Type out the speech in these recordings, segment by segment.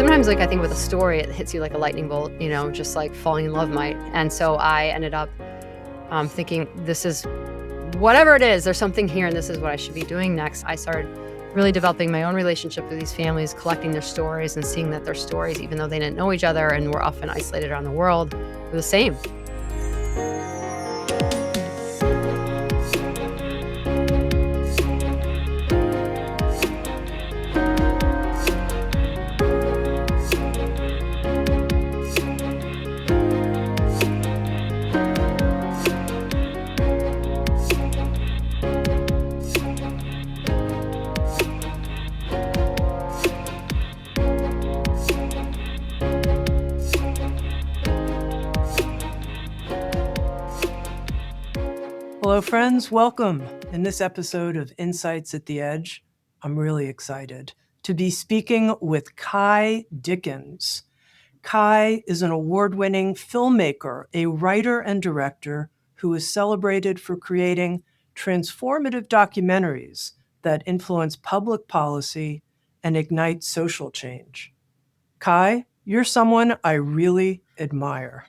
Sometimes, like, I think with a story, it hits you like a lightning bolt, just like falling in love might. And so I ended up thinking, this is whatever it is, there's something here, and this is what I should be doing next. I started really developing my own relationship with these families, collecting their stories and seeing that their stories, even though they didn't know each other and were often isolated around the world, were the same. Hello, friends. Welcome. In this episode of Insights at the Edge, I'm really excited to be speaking with Ky Dickens. Ky is an award-winning filmmaker, a writer and director who is celebrated for creating transformative documentaries that influence public policy and ignite social change. Ky, you're someone I really admire.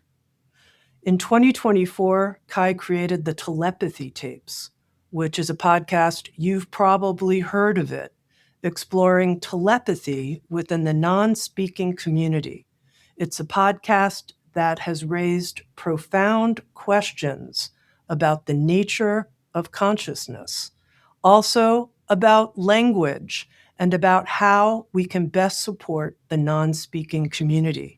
In 2024, Ky created the Telepathy Tapes, which is a podcast, you've probably heard of it, exploring telepathy within the non-speaking community. It's a podcast that has raised profound questions about the nature of consciousness, also about language, and about how we can best support the non-speaking community.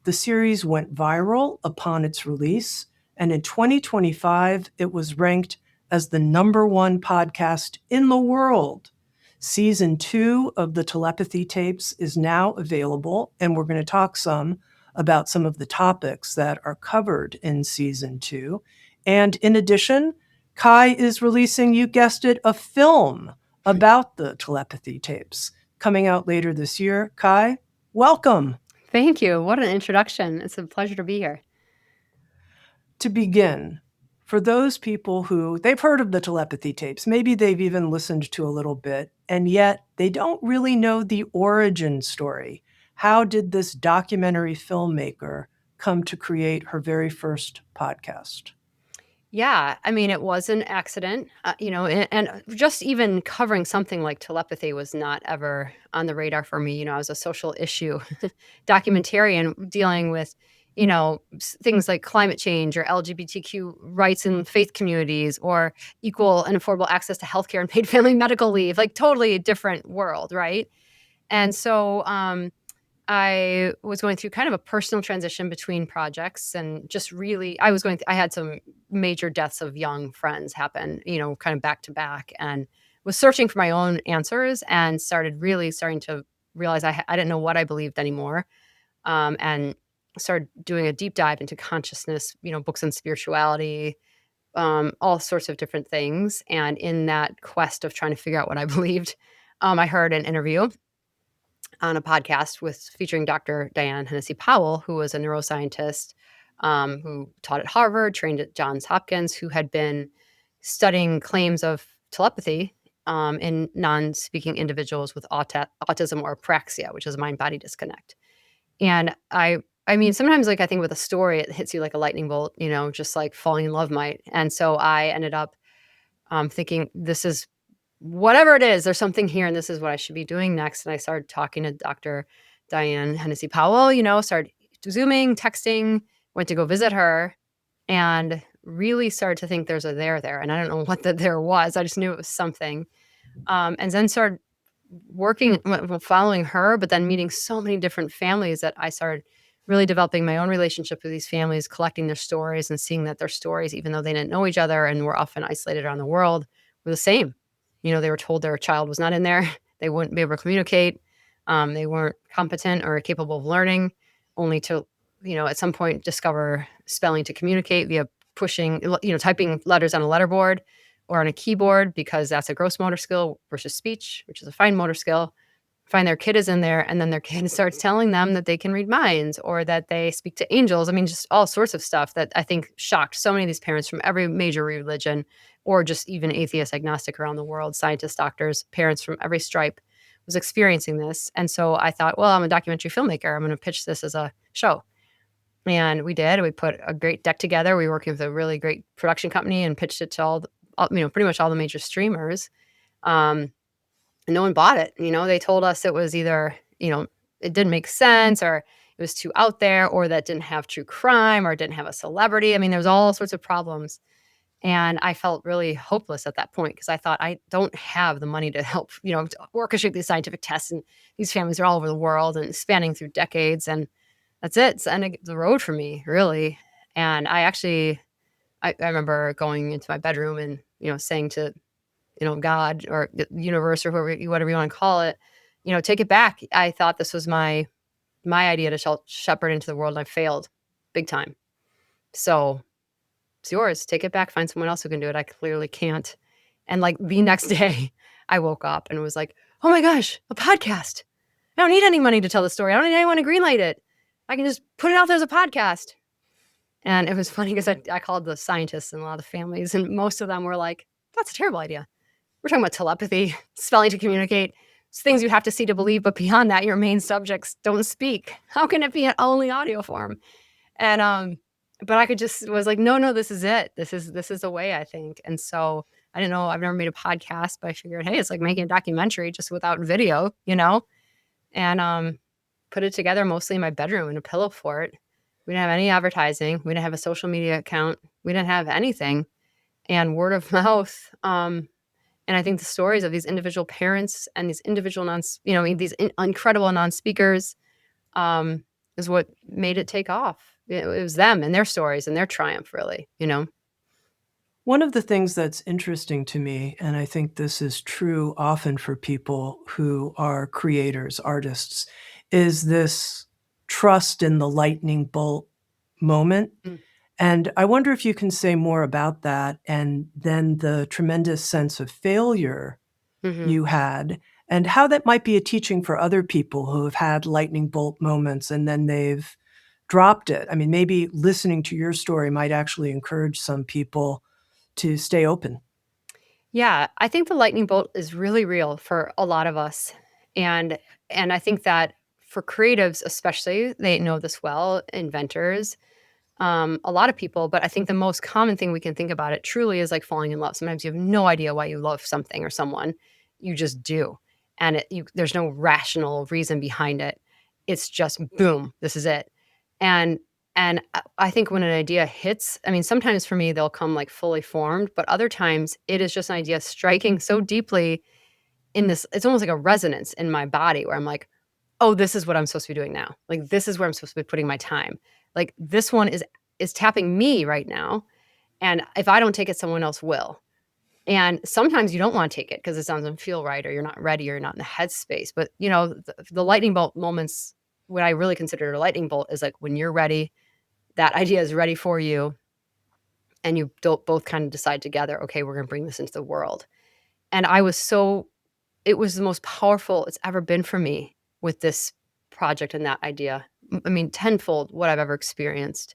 The series went viral upon its release, and in 2025, it was ranked as the #1 podcast in the world. Season 2 of the Telepathy Tapes is now available, and we're going to talk some about some of the topics that are covered in Season 2. And in addition, Ky is releasing, you guessed it, a film about the Telepathy Tapes coming out later this year. Ky, welcome. Thank you. What an introduction. It's a pleasure to be here. To begin, for those people who, they've heard of the Telepathy Tapes, maybe they've even listened to a little bit, and yet they don't really know the origin story. How did this documentary filmmaker come to create her very first podcast? Yeah, I mean, it was an accident, and just even covering something like telepathy was not ever on the radar for me. I was a social issue documentarian dealing with, things like climate change or LGBTQ rights in faith communities or equal and affordable access to healthcare and paid family medical leave, like totally a different world, right? And so, I was going through kind of a personal transition between projects and just really, I had some major deaths of young friends happen, kind of back to back, and was searching for my own answers and starting to realize I didn't know what I believed anymore. And started doing a deep dive into consciousness, books on spirituality, all sorts of different things. And in that quest of trying to figure out what I believed, I heard an interview on a podcast featuring Dr. Diane Hennessy Powell, who was a neuroscientist who taught at Harvard, trained at Johns Hopkins, who had been studying claims of telepathy in non-speaking individuals with autism or apraxia, which is mind-body disconnect. And I mean, sometimes, like, I think with a story, it hits you like a lightning bolt, just like falling in love might. And so I ended up thinking, this is whatever it is, there's something here, and this is what I should be doing next. And I started talking to Dr. Diane Hennessy Powell, started Zooming, texting, went to go visit her, and really started to think there's a there. And I don't know what the there was. I just knew it was something. And then started following her, but then meeting so many different families that I started really developing my own relationship with these families, collecting their stories and seeing that their stories, even though they didn't know each other and were often isolated around the world, were the same. They were told their child was not in there. They wouldn't be able to communicate. They weren't competent or capable of learning, only to, at some point discover spelling to communicate via pushing, typing letters on a letterboard or on a keyboard, because that's a gross motor skill versus speech, which is a fine motor skill. Find their kid is in there, and then their kid starts telling them that they can read minds or that they speak to angels. I mean, just all sorts of stuff that I think shocked so many of these parents from every major religion, or just even atheist, agnostic around the world, scientists, doctors, parents from every stripe, was experiencing this. And so I thought, well, I'm a documentary filmmaker. I'm going to pitch this as a show. And we did. We put a great deck together. We were working with a really great production company and pitched it to pretty much all the major streamers. And no one bought it. They told us it was either, it didn't make sense, or it was too out there, or that didn't have true crime, or it didn't have a celebrity. I mean, there was all sorts of problems. And I felt really hopeless at that point because I thought I don't have the money to help, to orchestrate these scientific tests. And these families are all over the world and spanning through decades. And that's it. It's the end of the road for me, really. And I remember going into my bedroom and, saying to, God or the universe or whatever you want to call it, take it back. I thought this was my idea to shepherd into the world, and I failed big time. So it's yours. Take it back. Find someone else who can do it. I clearly can't. And like the next day, I woke up and was like, oh my gosh, a podcast. I don't need any money to tell the story. I don't need anyone to greenlight it. I can just put it out there as a podcast. And it was funny because I called the scientists and a lot of the families, and most of them were like, that's a terrible idea. We're talking about telepathy, spelling to communicate. It's things you have to see to believe, but beyond that, your main subjects don't speak. How can it be only audio form? And but I was like, no, this is it. This is the way, I think. And so I didn't know. I've never made a podcast, but I figured, hey, it's like making a documentary just without video, and put it together mostly in my bedroom in a pillow fort. We didn't have any advertising. We didn't have a social media account. We didn't have anything, and word of mouth. And I think the stories of these individual parents and these individual incredible non-speakers is what made it take off. It was them and their stories and their triumph, really. One of the things that's interesting to me, and I think this is true often for people who are creators, artists, is this trust in the lightning bolt moment. Mm. And I wonder if you can say more about that, and then the tremendous sense of failure you had, and how that might be a teaching for other people who have had lightning bolt moments and then they've dropped it. I mean, maybe listening to your story might actually encourage some people to stay open. Yeah, I think the lightning bolt is really real for a lot of us. And I think that for creatives especially, they know this well, inventors, a lot of people, but I think the most common thing we can think about it truly is like falling in love. Sometimes you have no idea why you love something or someone, you just do. And there's no rational reason behind it. It's just boom, this is it. And I think when an idea hits, I mean, sometimes for me they'll come like fully formed, but other times it is just an idea striking so deeply in this, it's almost like a resonance in my body where I'm like, oh, this is what I'm supposed to be doing now. Like, this is where I'm supposed to be putting my time. Like, this one is tapping me right now. And if I don't take it, someone else will. And sometimes you don't want to take it because it doesn't feel right, or you're not ready, or you're not in the headspace. But, the lightning bolt moments, what I really consider a lightning bolt is like when you're ready, that idea is ready for you. And you both kind of decide together, okay, we're going to bring this into the world. And it was the most powerful it's ever been for me with this project and that idea. I mean, tenfold what I've ever experienced.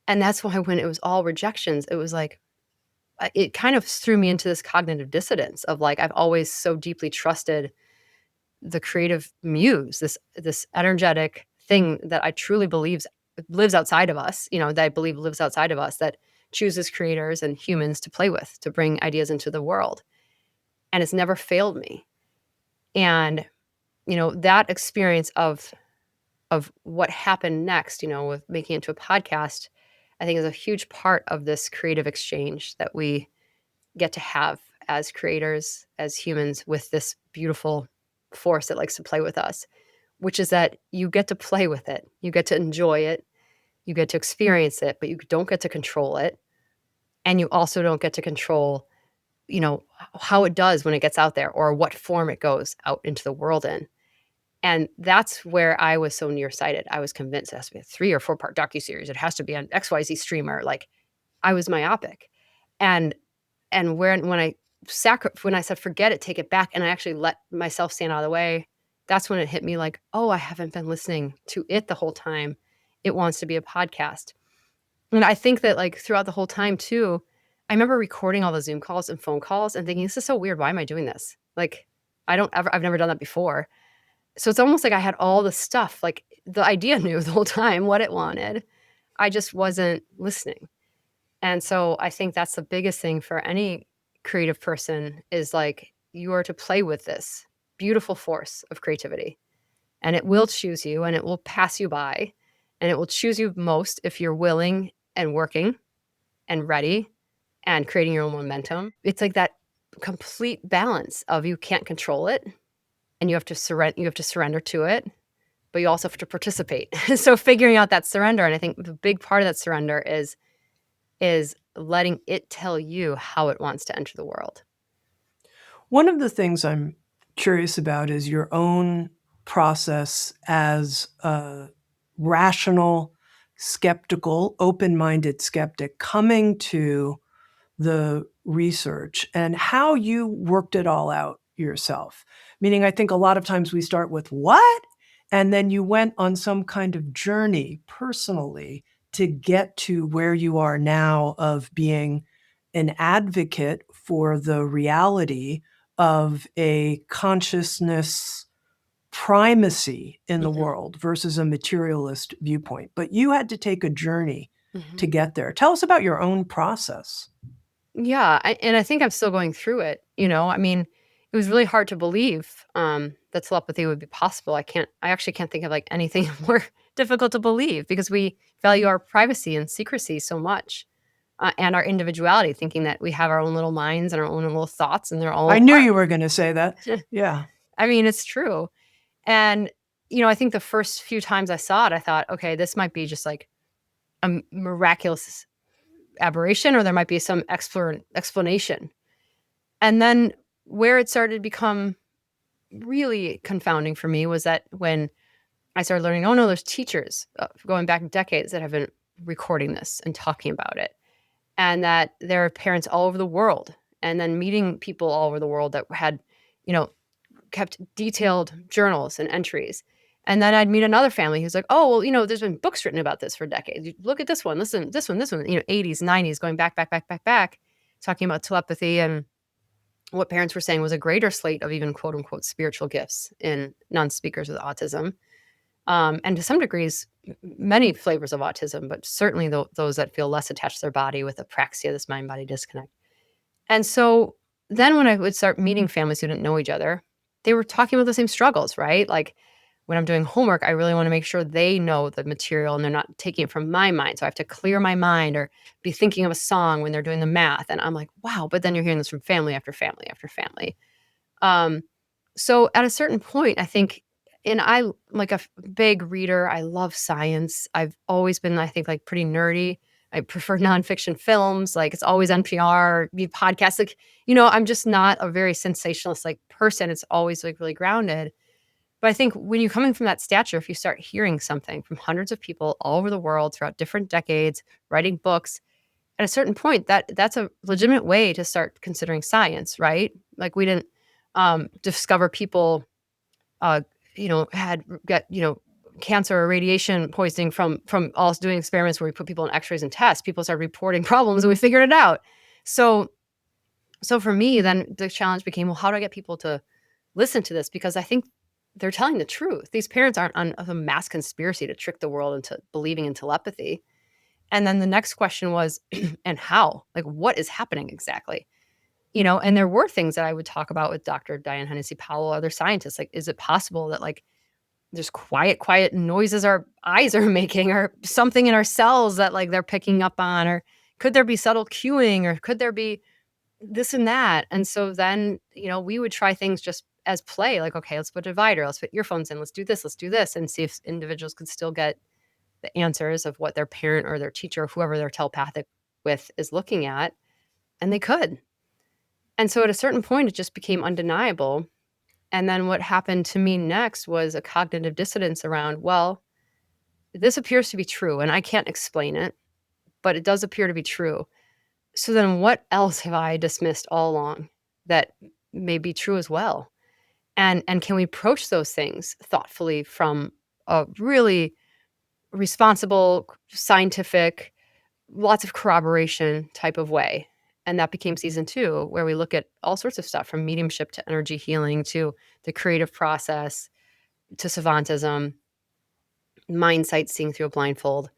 And that's why when it was all rejections, it was like, it kind of threw me into this cognitive dissonance of like, I've always so deeply trusted the creative muse, this energetic thing that I truly believe lives outside of us, that I believe lives outside of us, that chooses creators and humans to play with, to bring ideas into the world. And it's never failed me. And, that experience of what happened next, with making it into a podcast, I think is a huge part of this creative exchange that we get to have as creators, as humans, with this beautiful force that likes to play with us, which is that you get to play with it. You get to enjoy it. You get to experience it, but you don't get to control it. And you also don't get to control, how it does when it gets out there, or what form it goes out into the world in. And that's where I was so nearsighted. I was convinced it has to be a 3 or 4-part docuseries. It has to be on XYZ streamer. Like, I was myopic. And when I said, forget it, take it back, and I actually let myself stand out of the way, that's when it hit me like, oh, I haven't been listening to it the whole time. It wants to be a podcast. And I think that like throughout the whole time too, I remember recording all the Zoom calls and phone calls and thinking, this is so weird. Why am I doing this? Like, I've never done that before. So it's almost like I had all the stuff, like the idea knew the whole time what it wanted. I just wasn't listening. And so I think that's the biggest thing for any creative person is like you are to play with this beautiful force of creativity, and it will choose you and it will pass you by, and it will choose you most if you're willing and working and ready and creating your own momentum. It's like that complete balance of you can't control it and you have to surrender to it, but you also have to participate. So figuring out that surrender, and I think the big part of that surrender is letting it tell you how it wants to enter the world. One of the things I'm curious about is your own process as a rational, skeptical, open-minded skeptic coming to the research and how you worked it all out yourself. Meaning, I think a lot of times we start with what? And then you went on some kind of journey personally to get to where you are now of being an advocate for the reality of a consciousness primacy in the Mhm. world versus a materialist viewpoint. But you had to take a journey Mhm. to get there. Tell us about your own process. Yeah, and I think I'm still going through it, you know? I mean, it was really hard to believe, that telepathy would be possible. I actually can't think of, like, anything more difficult to believe because we value our privacy and secrecy so much, and our individuality, thinking that we have our own little minds and our own little thoughts, and they're I all knew ours. you were gonna say that. Yeah. I mean, it's true, and, I think the first few times I saw it, I thought, "Okay, this might be just, like, a miraculous aberration, or there might be some explanation." And then where it started to become really confounding for me was that when I started learning, oh no, there's teachers going back decades that have been recording this and talking about it, and that there are parents all over the world, and then meeting people all over the world that had, you know, kept detailed journals and entries. And then I'd meet another family who's like, oh, well, there's been books written about this for decades. Look at this one, listen, this one, 80s, 90s, going back, back, back, back, back, talking about telepathy and what parents were saying was a greater slate of even quote unquote spiritual gifts in non-speakers with autism. And to some degrees, many flavors of autism, but certainly those that feel less attached to their body with apraxia, this mind body disconnect. And so then when I would start meeting families who didn't know each other, they were talking about the same struggles, right? Like when I'm doing homework, I really want to make sure they know the material and they're not taking it from my mind. So I have to clear my mind or be thinking of a song when they're doing the math. And I'm like, wow, but then you're hearing this from family after family after family. Um, so at a certain point, I think, and I'm like big reader. I love science. I've always been, I think, like pretty nerdy. I prefer nonfiction films. Like it's always NPR, podcasts. Like, I'm just not a very sensationalist like person. It's always like really grounded. But I think when you're coming from that stature, if you start hearing something from hundreds of people all over the world throughout different decades, writing books, at a certain point, that's a legitimate way to start considering science, right? Like we didn't discover people, uh, had got cancer or radiation poisoning from us doing experiments where we put people in X-rays and tests. People started reporting problems, and we figured it out. So, so for me, then the challenge became, well, how do I get people to listen to this? Because I think they're telling the truth. These parents aren't on a mass conspiracy to trick the world into believing in telepathy. And then the next question was, and how? Like, what is happening exactly? And there were things that I would talk about with Dr. Diane Hennessy Powell, other scientists. Like, is it possible that like there's quiet noises our eyes are making, or something in our cells that like they're picking up on, or could there be subtle cueing, or could there be this and that? And so then, we would try things just as play, like, okay, let's put a divider, let's put earphones in, let's do this, and see if individuals could still get the answers of what their parent or their teacher or whoever they're telepathic with is looking at. And they could. And so at a certain point, it just became undeniable. And then what happened to me next was a cognitive dissonance around, well, this appears to be true and I can't explain it, but it does appear to be true. So then what else have I dismissed all along that may be true as well? And can we approach those things thoughtfully from a really responsible, scientific, lots of corroboration type of way? And that became season 2, where we look at all sorts of stuff from mediumship to energy healing to the creative process to savantism, Mindsight, seeing through a blindfold,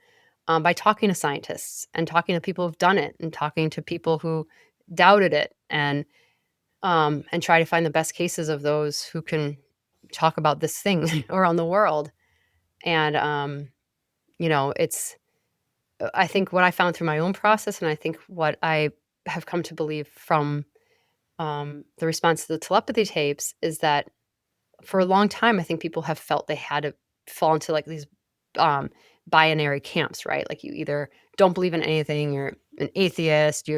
by talking to scientists and talking to people who've done it and talking to people who doubted it, and try to find the best cases of those who can talk about this thing around the world. And, it's, I think what I found through my own process, and I think what I have come to believe from the response to the telepathy tapes, is that for a long time, I think people have felt they had to fall into like these um, binary camps, right? Like you either don't believe in anything, you're an atheist,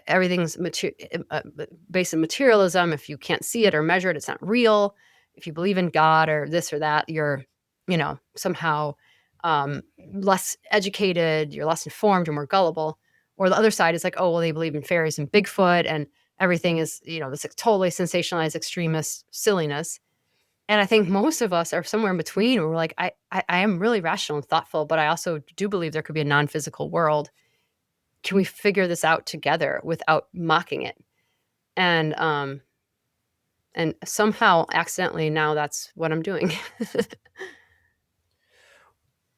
everything's based on materialism. If you can't see it or measure it, it's not real. If you believe in God or this or that, you're, somehow less educated, you're less informed, you're more gullible. Or the other side is like, oh, well, they believe in fairies and Bigfoot and everything is, this like totally sensationalized extremist silliness. And I think most of us are somewhere in between where we're like, I am really rational and thoughtful, but I also do believe there could be a non-physical world. Can we figure this out together without mocking it? And somehow accidentally now that's what I'm doing.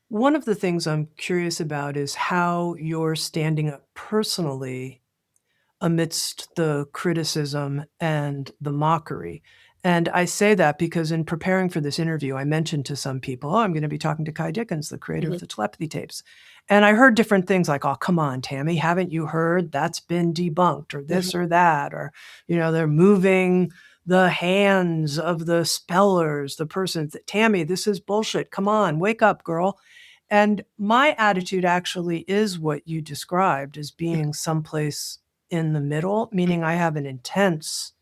One of the things I'm curious about is how you're standing up personally amidst the criticism and the mockery. And I say that because in preparing for this interview, I mentioned to some people, oh, I'm going to be talking to Ky Dickens, the creator of Mhm. the Telepathy Tapes. And I heard different things like, oh, come on, Tami, haven't you heard that's been debunked or this Mhm. or that? Or, they're moving the hands of the spellers, the person, Tami, this is bullshit. Come on, wake up, girl. And my attitude actually is what you described as being someplace in the middle, meaning I have an intense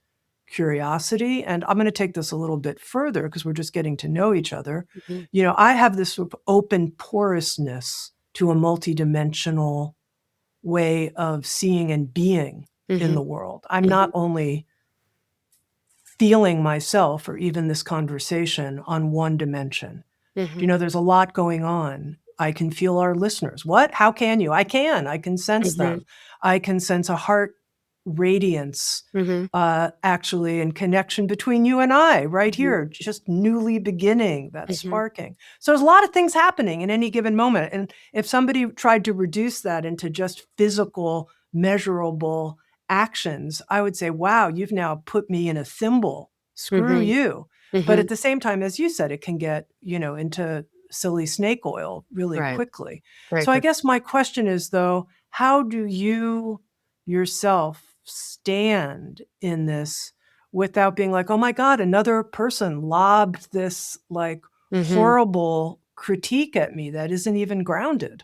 curiosity. And I'm going to take this a little bit further because we're just getting to know each other. Mhm. I have this sort of open porousness to a multidimensional way of seeing and being in Mhm. the world. I'm not Mhm. only feeling myself or even this conversation on one dimension. Mhm. There's a lot going on. I can feel our listeners. What? How can you? I can. I can sense Mhm. them. I can sense a heart radiance, Mhm. actually, in connection between you and I right Mhm. here, just newly beginning that Mhm. sparking. So there's a lot of things happening in any given moment. And if somebody tried to reduce that into just physical, measurable actions, I would say, wow, you've now put me in a thimble. Screw Mhm. you. But Mhm. at the same time, as you said, it can get, into silly snake oil really Right. quickly. Very So I quick. guess my question is, though, how do you yourself stand in this without being like, oh my God, another person lobbed this like Mhm. horrible critique at me that isn't even grounded?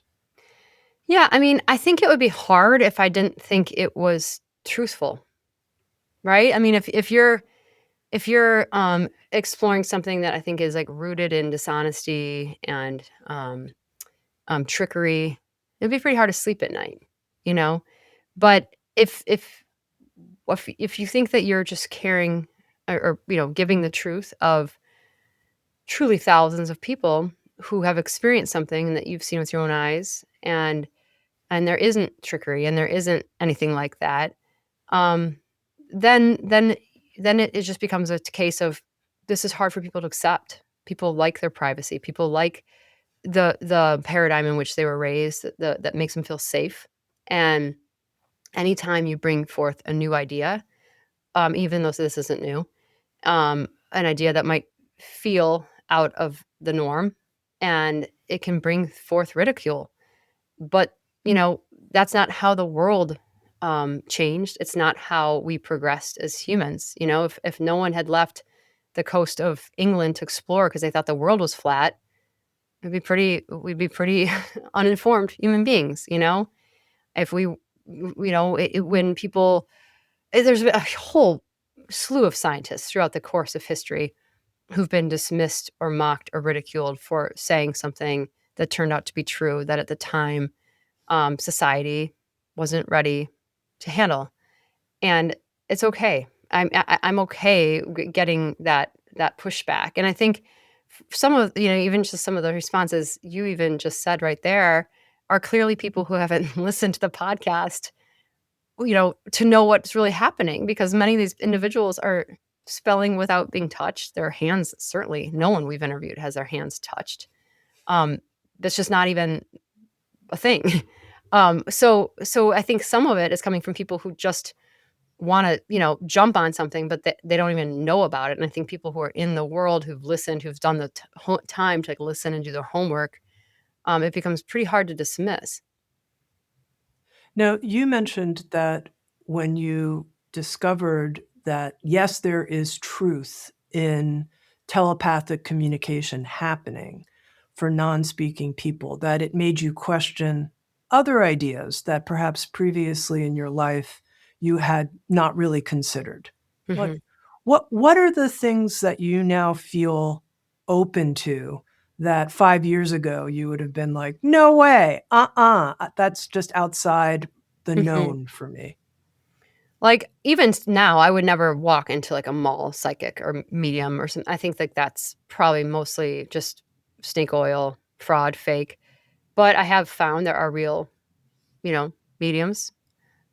Yeah, I mean, I think it would be hard if I didn't think it was truthful, right? I mean, if you're exploring something that I think is like rooted in dishonesty and trickery, it'd be pretty hard to sleep at night, you know. But if you think that you're just caring or giving the truth of truly thousands of people who have experienced something that you've seen with your own eyes, and there isn't trickery and there isn't anything like that, um, then then then it just becomes a case of this is hard for people to accept. People like their privacy. People like the paradigm in which they were raised that makes them feel safe. And anytime you bring forth a new idea, even though this isn't new, an idea that might feel out of the norm, and it can bring forth ridicule. But, that's not how the world, changed. It's not how we progressed as humans. If no one had left the coast of England to explore because they thought the world was flat, we'd be pretty uninformed human beings, If we when people there's a whole slew of scientists throughout the course of history who've been dismissed or mocked or ridiculed for saying something that turned out to be true that at the time society wasn't ready to handle, and it's okay. I'm okay getting that pushback, and I think some of even just some of the responses you even just said right there are clearly people who haven't listened to the podcast to know what's really happening, because many of these individuals are spelling without being touched. Their hands, certainly, no one we've interviewed has their hands touched. Um, that's just not even a thing. So I think some of it is coming from people who just wanna, jump on something, but they don't even know about it, and I think people who are in the world, who've listened, who've done the time to, like, listen and do their homework, it becomes pretty hard to dismiss. Now, you mentioned that when you discovered that, yes, there is truth in telepathic communication happening for non-speaking people, that it made you question other ideas that perhaps previously in your life you had not really considered. What Mhm. what are the things that you now feel open to that 5 years ago you would have been like, "No way, that's just outside the Mhm. known for me." Like, even now, I would never walk into, like, a mall psychic or medium or something. I think, like, that's probably mostly just snake oil, fraud, fake, but I have found there are real, mediums,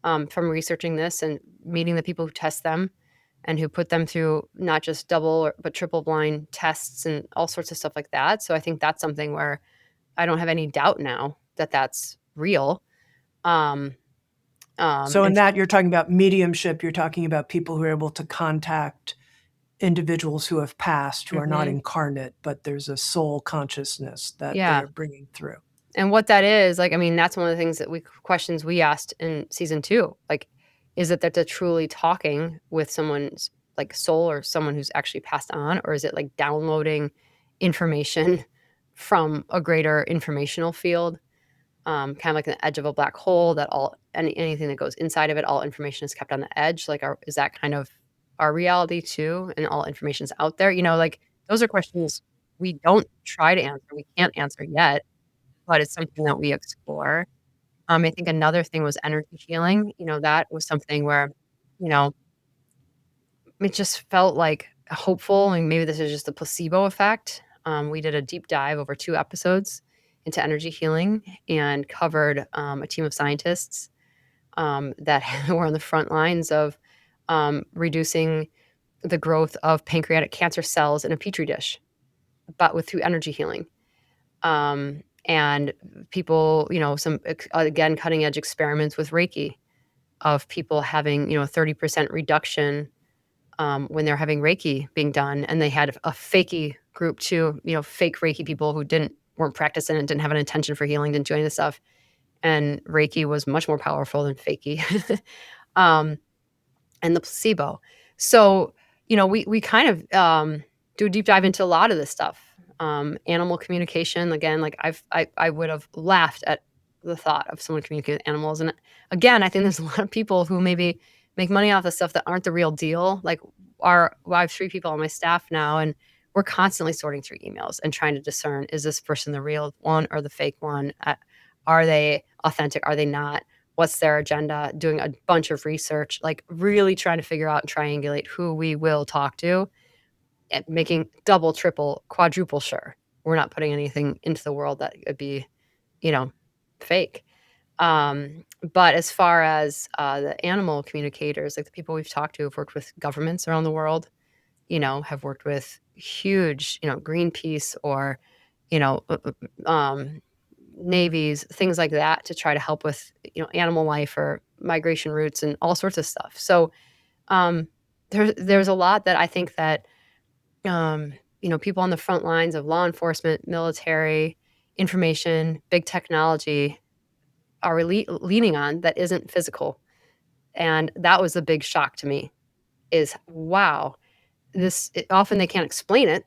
from researching this and meeting the people who test them and who put them through not just double but triple blind tests and all sorts of stuff like that. So I think that's something where I don't have any doubt now that that's real. Um, So in and that, you're talking about mediumship, you're talking about people who are able to contact individuals who have passed, who are not Mhm. incarnate, but there's a soul consciousness that they Yeah. are bringing through. And what that is, like, I mean, that's one of the things that questions we asked in season 2. Like, is it that they're truly talking with someone's, like, soul or someone who's actually passed on? Or is it, like, downloading information from a greater informational field? Kind of like the edge of a black hole that anything that goes inside of it, all information is kept on the edge. Like, is that kind of our reality too? And all information's out there? Like, those are questions we don't try to answer. We can't answer yet, but it's something that we explore. I think another thing was energy healing. That was something where, you know, it just felt like hopeful, and maybe this is just a placebo effect. We did a deep dive over 2 episodes into energy healing and covered, a team of scientists, that were on the front lines of, reducing the growth of pancreatic cancer cells in a petri dish, but through energy healing. And people, some again cutting edge experiments with Reiki of people having 30% reduction when they're having Reiki being done, and they had a fakey group too, fake Reiki people who weren't practicing and didn't have an intention for healing, didn't do any of this stuff, and Reiki was much more powerful than fakey. um, and the placebo. So, we kind of, do a deep dive into a lot of this stuff. Animal communication, again, like I would have laughed at the thought of someone communicating with animals. And again, I think there's a lot of people who maybe make money off of stuff that aren't the real deal. Like I have 3 people on my staff now, and we're constantly sorting through emails and trying to discern, is this person the real one or the fake one? Are they authentic? Are they not? What's their agenda, doing a bunch of research, like, really trying to figure out and triangulate who we will talk to, and making double, triple, quadruple sure we're not putting anything into the world that could be, you know, fake. But as far as, the animal communicators, like, the people we've talked to have worked with governments around the world, have worked with huge, Greenpeace or, you know, navies, things like that to try to help with, animal life or migration routes and all sorts of stuff. So, um, there's a lot that I think that, people on the front lines of law enforcement, military, information, big technology are leaning on that isn't physical. And that was a big shock to me is, wow, often they can't explain it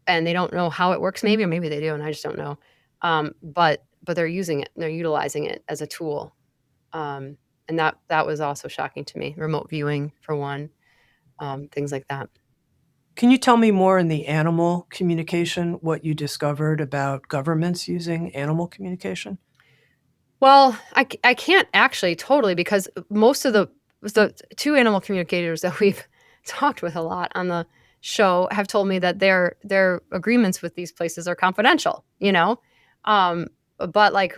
and they don't know how it works maybe, or maybe they do and I just don't know. But they're using it, they're utilizing it as a tool. Um, and that was also shocking to me. Remote viewing for one, things like that. Can you tell me more in the animal communication, what you discovered about governments using animal communication? Well, I can't actually totally because most of the 2 animal communicators that we've talked with a lot on the show have told me that their agreements with these places are confidential, Um, but, like,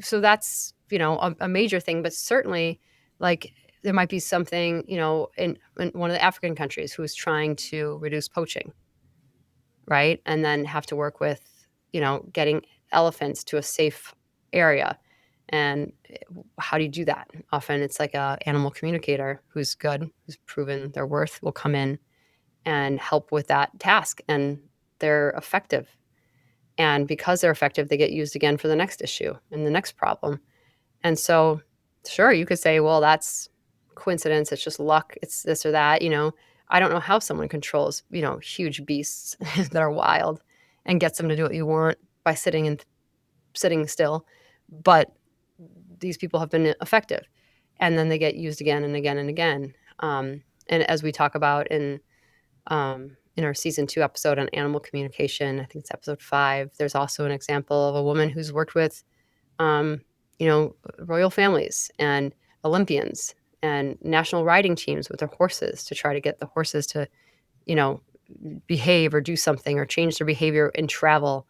so that's a major thing, but certainly, like, there might be something, in one of the African countries who's trying to reduce poaching, right? And then have to work with, getting elephants to a safe area. And how do you do that? Often it's like a animal communicator who's good, who's proven their worth, will come in and help with that task, and they're effective. And because they're effective, they get used again for the next issue and the next problem. And so, sure, you could say, well, that's coincidence. It's just luck. It's this or that. I don't know how someone controls, huge beasts that are wild and gets them to do what you want by sitting still. But these people have been effective, and then they get used again and again and again. And as we talk about in our season 2 episode on animal communication, I think it's episode 5, there's also an example of a woman who's worked with, um, royal families and Olympians and national riding teams with their horses to try to get the horses to, you know, behave or do something or change their behavior in travel.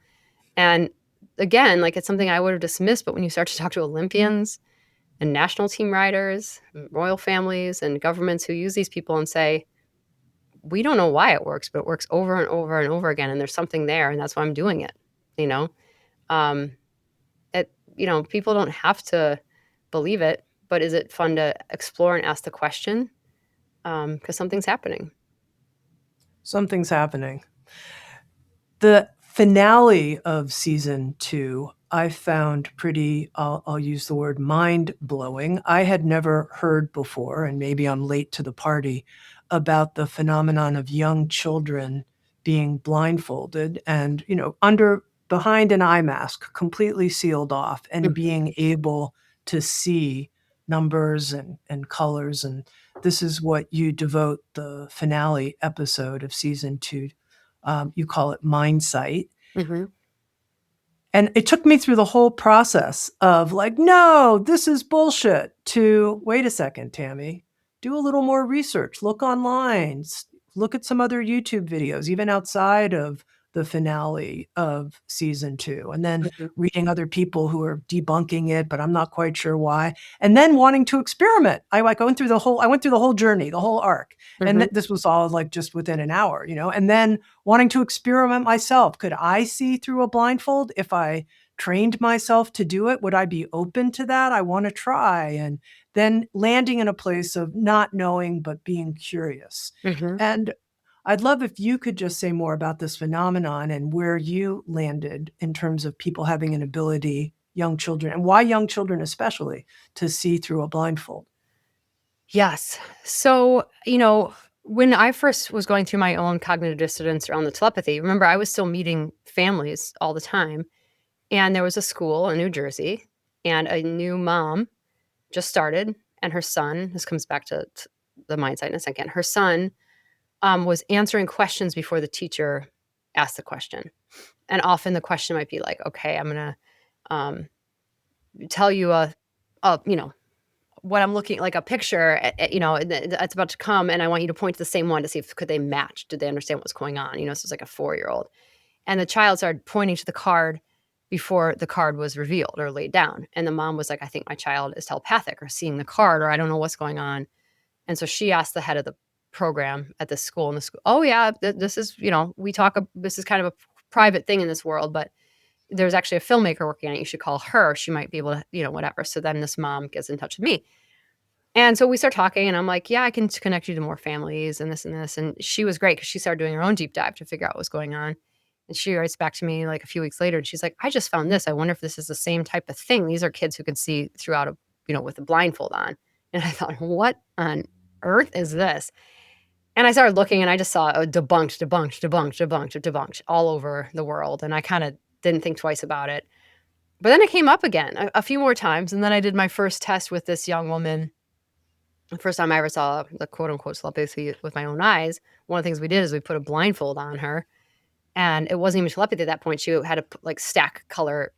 And again, like, it's something I would have dismissed, but when you start to talk to Olympians and national team riders, royal families and governments who use these people and say, we don't know why it works, but it works over and over and over again. And there's something there. And that's why I'm doing it. You know, um, people don't have to believe it, but is it fun to explore and ask the question? Because something's happening. Something's happening. The finale of season 2, I found pretty, I'll use the word mind-blowing. I had never heard before, and maybe I'm late to the party, about the phenomenon of young children being blindfolded and, behind an eye mask, completely sealed off, and being able to see numbers and colors. And this is what you devote the finale episode of season 2. You call it Mindsight. Mm-hmm. And it took me through the whole process of like, no, this is bullshit, to wait a second, Tami, do a little more research, look online, look at some other YouTube videos, even outside of the finale of season 2, and then Mm-hmm. reading other people who are debunking it, but I'm not quite sure why, and then wanting to experiment. I went through the whole journey, the whole arc, and Mm-hmm. this was all like just within an hour, and then wanting to experiment myself. Could I see through a blindfold if I trained myself to do it? Would I be open to that? I want to try. And then landing in a place of not knowing, but being curious. Mm-hmm. And I'd love if you could just say more about this phenomenon and where you landed in terms of people having an ability, young children, and why young children especially, to see through a blindfold. Yes. So, when I first was going through my own cognitive dissonance around the telepathy, remember, I was still meeting families all the time. And there was a school in New Jersey, and a new mom just started, and her son, this comes back to the mindset in a second. Her son was answering questions before the teacher asked the question. And often the question might be like, okay, I'm going to um, tell you what I'm looking, like a picture, that's about to come. And I want you to point to the same one to see if could they match. Did they understand what's going on? So it's like a 4-year-old. And the child started pointing to the card before the card was revealed or laid down. And the mom was like, I think my child is telepathic or seeing the card, or I don't know what's going on. And so she asked the head of the program at the school, and the school, oh yeah, this is, this is kind of a private thing in this world, but there's actually a filmmaker working on it. You should call her. She might be able to, whatever. So then this mom gets in touch with me. And so we start talking, and I'm like, yeah, I can connect you to more families and this and this. And she was great because she started doing her own deep dive to figure out what's going on. And she writes back to me like a few weeks later, and she's like, I just found this. I wonder if this is the same type of thing. These are kids who can see throughout with a blindfold on. And I thought, what on earth is this? And I started looking, and I just saw debunked all over the world. And I kind of didn't think twice about it. But then it came up again a few more times. And then I did my first test with this young woman. The first time I ever saw the quote unquote telepathy with my own eyes. One of the things we did is we put a blindfold on her. And it wasn't even telepathy at that point. She had to like stack color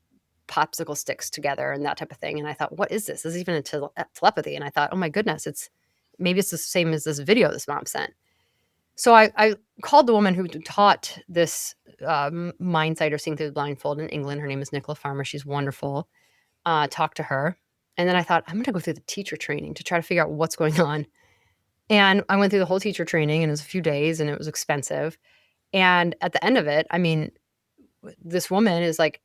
popsicle sticks together and that type of thing. And I thought, what is this? This is even a telepathy. And I thought, oh my goodness, maybe it's the same as this video this mom sent. So I called the woman who taught this Mindsight or Seeing Through the Blindfold in England. Her name is Nicola Farmer. She's wonderful. Talked to her. And then I thought, I'm going to go through the teacher training to try to figure out what's going on. And I went through the whole teacher training, and it was a few days, and it was expensive. And at the end of it, I mean, this woman is like,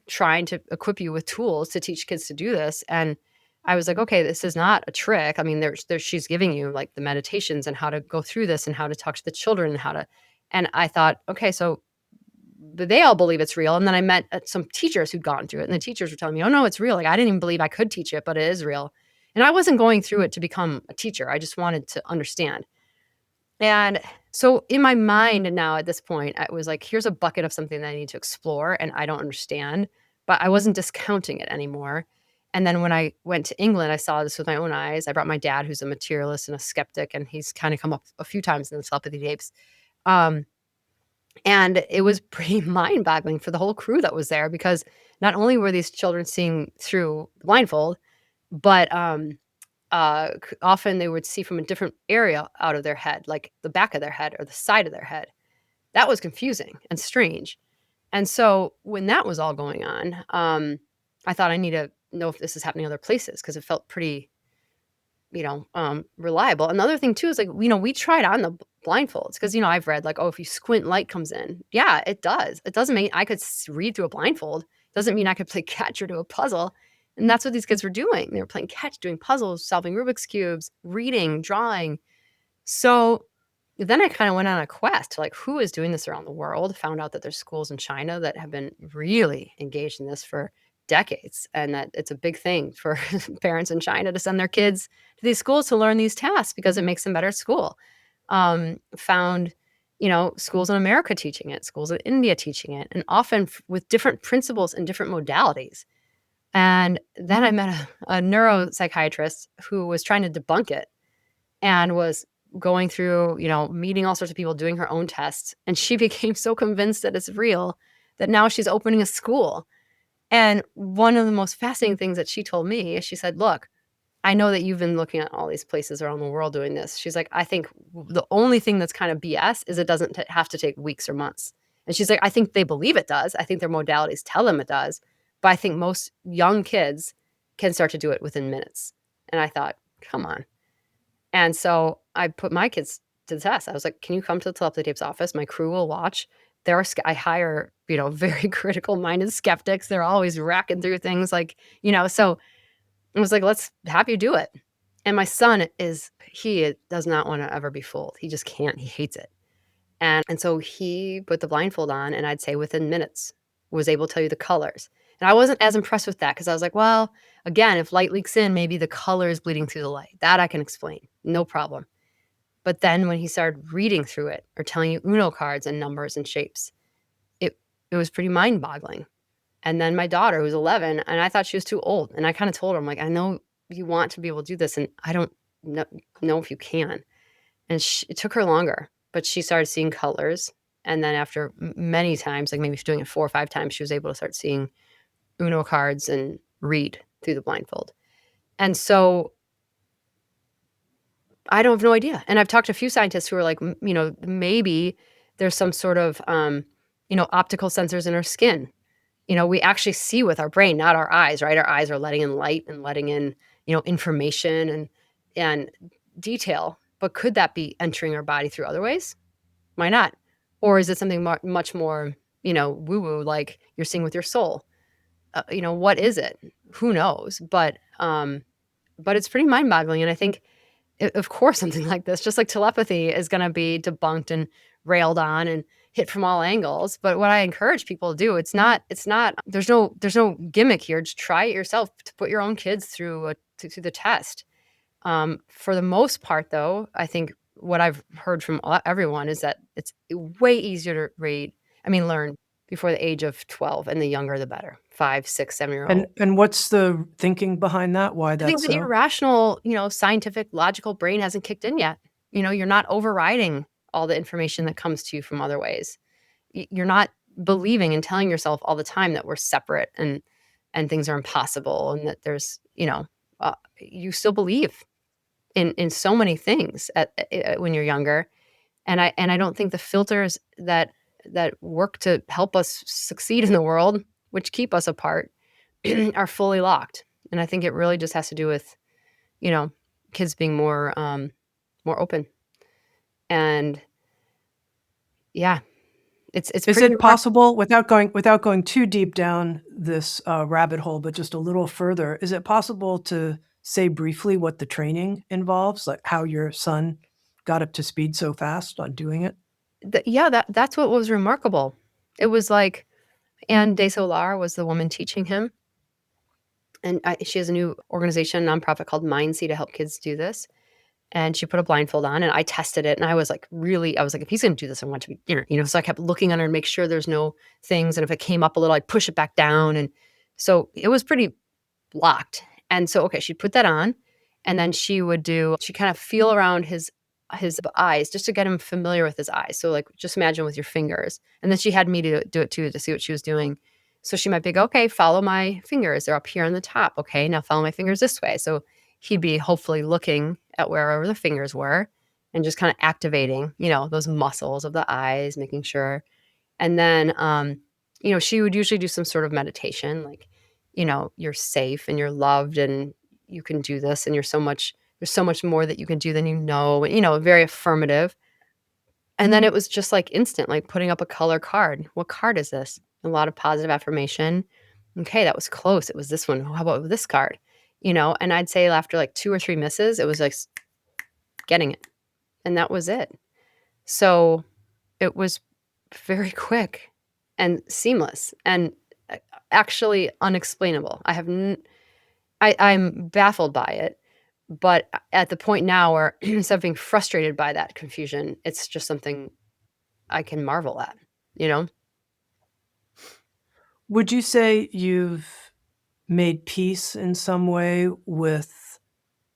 trying to equip you with tools to teach kids to do this. And I was like, okay, this is not a trick. I mean, she's giving you like the meditations and how to go through this and how to talk to the children and and I thought, okay, so they all believe it's real. And then I met some teachers who'd gone through it, and the teachers were telling me, oh no, it's real. Like, I didn't even believe I could teach it, but it is real. And I wasn't going through it to become a teacher. I just wanted to understand. And so in my mind now at this point, I was like, here's a bucket of something that I need to explore and I don't understand, but I wasn't discounting it anymore. And then when I went to England, I saw this with my own eyes. I brought my dad, who's a materialist and a skeptic, and he's kind of come up a few times in the telepathy tapes. Um, and it was pretty mind boggling for the whole crew that was there, because not only were these children seeing through the blindfold, but often they would see from a different area out of their head, like the back of their head or the side of their head. That was confusing and strange. And so when that was all going on, I thought I need to know if this is happening other places, because it felt pretty, reliable. Another thing too is like, we tried on the blindfolds because, I've read like, oh, if you squint, light comes in. Yeah, it does. It doesn't mean I could read through a blindfold. Doesn't mean I could play catch or do a puzzle. And that's what these kids were doing. They were playing catch, doing puzzles, solving Rubik's cubes, reading, drawing. So then I kind of went on a quest to like, who is doing this around the world? Found out that there's schools in China that have been really engaged in this for decades, and that it's a big thing for parents in China to send their kids to these schools to learn these tasks because it makes them better at school. Found, schools in America teaching it, schools in India teaching it, and often with different principles and different modalities. And then I met a neuropsychiatrist who was trying to debunk it and was going through, meeting all sorts of people, doing her own tests. And she became so convinced that it's real that now she's opening a school. And one of the most fascinating things that she told me is she said, look, I know that you've been looking at all these places around the world doing this. She's like, I think the only thing that's kind of BS is it doesn't have to take weeks or months. And she's like, I think they believe it does. I think their modalities tell them it does. But I think most young kids can start to do it within minutes. And I thought, come on. And so I put my kids to the test. I was like, can you come to the Telepathy Tapes office? My crew will watch. I hire, very critical minded skeptics. They're always racking through things like, so I was like, let's have you do it. And my son he does not want to ever be fooled. He just can't. He hates it. And so he put the blindfold on, and I'd say within minutes was able to tell you the colors. And I wasn't as impressed with that because I was like, well, again, if light leaks in, maybe the color is bleeding through the light. That I can explain. No problem. But then when he started reading through it or telling you Uno cards and numbers and shapes, it was pretty mind-boggling. And then my daughter, who's 11, and I thought she was too old. And I kind of told her, I'm like, I know you want to be able to do this, and I don't know if you can. And it took her longer, but she started seeing colors. And then after many times, like maybe she's doing it 4 or 5 times, she was able to start seeing Uno cards and read through the blindfold. And so I don't have no idea. And I've talked to a few scientists who are like, maybe there's some sort of, optical sensors in our skin. We actually see with our brain, not our eyes, right? Our eyes are letting in light and letting in, information and detail. But could that be entering our body through other ways? Why not? Or is it something much more, woo-woo, like you're seeing with your soul? What is it? Who knows? But it's pretty mind-boggling. And I think, of course, something like this, just like telepathy, is going to be debunked and railed on and hit from all angles. But what I encourage people to do, there's no gimmick here. Just try it yourself to put your own kids through the test. For the most part, though, I think what I've heard from everyone is that it's way easier to learn before the age of 12, and the younger, the better. 5, 6, 7-year-old. And what's the thinking behind that? Why I think that's the so? irrational, scientific, logical brain hasn't kicked in yet. You're not overriding all the information that comes to you from other ways. You're not believing and telling yourself all the time that we're separate and things are impossible, and that there's, you still believe in so many things when you're younger. And I don't think the filters that work to help us succeed in the world, which keep us apart, are fully locked. And I think it really just has to do with, you know, kids being more open. And yeah, it's Is pretty it remarkable. possible, without going too deep down this rabbit hole, but just a little further, is it possible to say briefly what the training involves, like how your son got up to speed so fast on doing it? Yeah, that's what was remarkable. It was like Anne De Solar was the woman teaching him, and she has a new organization, nonprofit called Mindsight to help kids do this. And she put a blindfold on, and I tested it, and I was like, if he's gonna do this, I want to be, so I kept looking on her and make sure there's no things, and if it came up a little, I'd push it back down, and so it was pretty blocked. And so, okay, she'd put that on, and then she kind of feel around his eyes just to get him familiar with his eyes. So, like, just imagine with your fingers. And then she had me to do it too to see what she was doing. So she might be, go, okay, follow my fingers. They're up here on the top. Okay, now follow my fingers this way. So he'd be hopefully looking at wherever the fingers were and just kind of activating, those muscles of the eyes, making sure. And then, she would usually do some sort of meditation, like, you're safe and you're loved and you can do this and there's so much more that you can do than very affirmative. And then it was just like instant, like putting up a color card. What card is this? A lot of positive affirmation. Okay, that was close. It was this one. How about this card? And I'd say after like 2 or 3 misses, it was like getting it. And that was it. So it was very quick and seamless and actually unexplainable. I'm baffled by it, but at the point now where instead of being frustrated by that confusion, it's just something I can marvel at, you know? Would you say you've made peace in some way with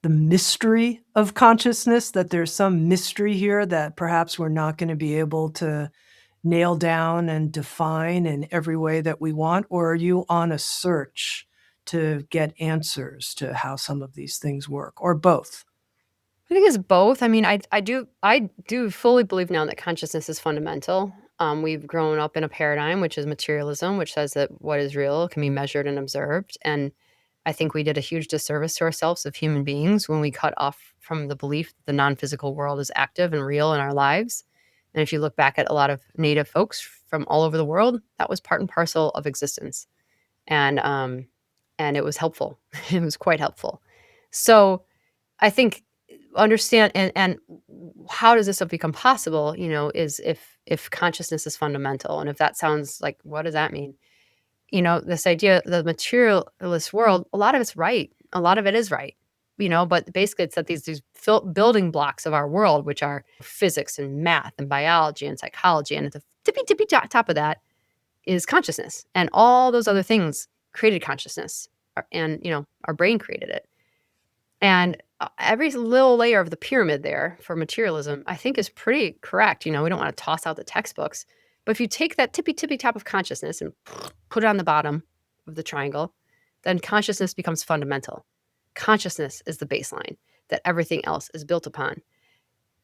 the mystery of consciousness, that there's some mystery here that perhaps we're not gonna be able to nail down and define in every way that we want? Or are you on a search to get answers to how some of these things work, or both? I think it's both. I mean, I do fully believe now that consciousness is fundamental. We've grown up in a paradigm which is materialism, which says that what is real can be measured and observed. And I think we did a huge disservice to ourselves of human beings when we cut off from the belief that the non-physical world is active and real in our lives. And if you look back at a lot of native folks from all over the world, that was part and parcel of existence. And and it was helpful. It was quite helpful. So I think understand and how does this stuff become possible, is if consciousness is fundamental. And if that sounds like, what does that mean? This idea, the materialist world, a lot of it's right. A lot of it is right. But basically it's that these building blocks of our world, which are physics and math and biology and psychology, and at the tippy top of that is consciousness. And all those other things created consciousness. And our brain created it. And every little layer of the pyramid there for materialism, I think, is pretty correct. We don't want to toss out the textbooks. But if you take that tippy top of consciousness and put it on the bottom of the triangle, then consciousness becomes fundamental. Consciousness is the baseline that everything else is built upon.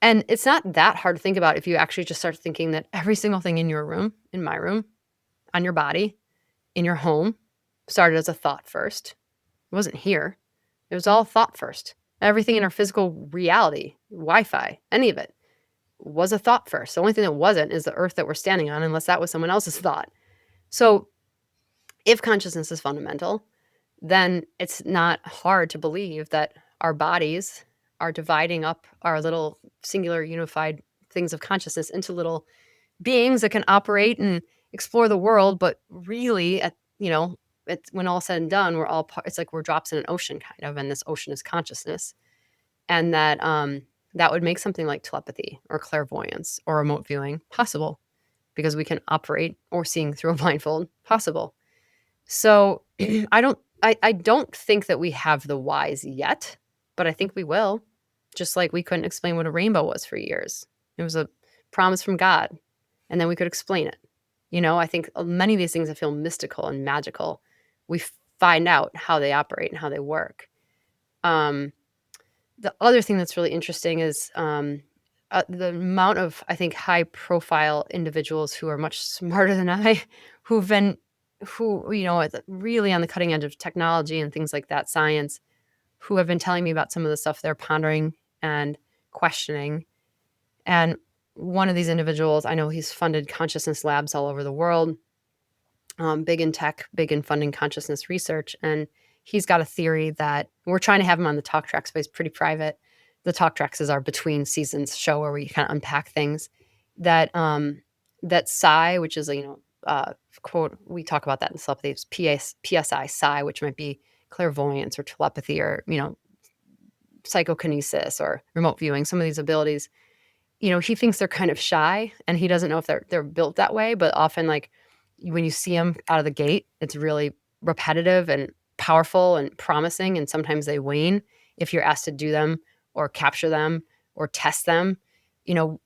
And it's not that hard to think about if you actually just start thinking that every single thing in your room, in my room, on your body, in your home, started as a thought first. It wasn't here. It was all thought first. Everything in our physical reality, Wi-Fi, any of it, was a thought first. The only thing that wasn't is the earth that we're standing on, unless that was someone else's thought. So if consciousness is fundamental, then it's not hard to believe that our bodies are dividing up our little singular unified things of consciousness into little beings that can operate and explore the world. But really, it's when all said and done, we're all it's like we're drops in an ocean kind of, and this ocean is consciousness. And that would make something like telepathy or clairvoyance or remote viewing possible, because we can operate, or seeing through a blindfold possible. So I don't think that we have the whys yet, but I think we will. Just like we couldn't explain what a rainbow was for years. It was a promise from God, and then we could explain it. I think many of these things that feel mystical and magical, we find out how they operate and how they work. The other thing that's really interesting is the amount of, I think, high profile individuals who are much smarter than I, who've been who, is really on the cutting edge of technology and things like that, science, who have been telling me about some of the stuff they're pondering and questioning. And one of these individuals, I know he's funded consciousness labs all over the world, big in tech, big in funding consciousness research. And he's got a theory that we're trying to have him on the talk tracks, but he's pretty private. The talk tracks is our between seasons show where we kind of unpack things that psi, which is quote, we talk about that in telepathy, PSI psi, which might be clairvoyance or telepathy or psychokinesis or remote viewing, some of these abilities. He thinks they're kind of shy, and he doesn't know if they're built that way, but often, like, when you see them out of the gate, it's really repetitive and powerful and promising, and sometimes they wane if you're asked to do them or capture them or test them.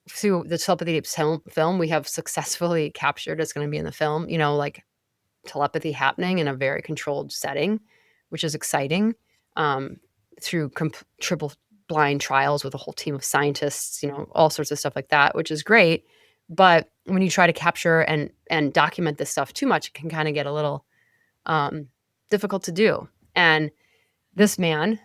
Through the Telepathy Tapes film, we have successfully captured, it's gonna be in the film, like, telepathy happening in a very controlled setting, which is exciting, um, through triple blind trials with a whole team of scientists, all sorts of stuff like that, which is great. But when you try to capture and document this stuff too much, it can kind of get a little um, difficult to do. And this man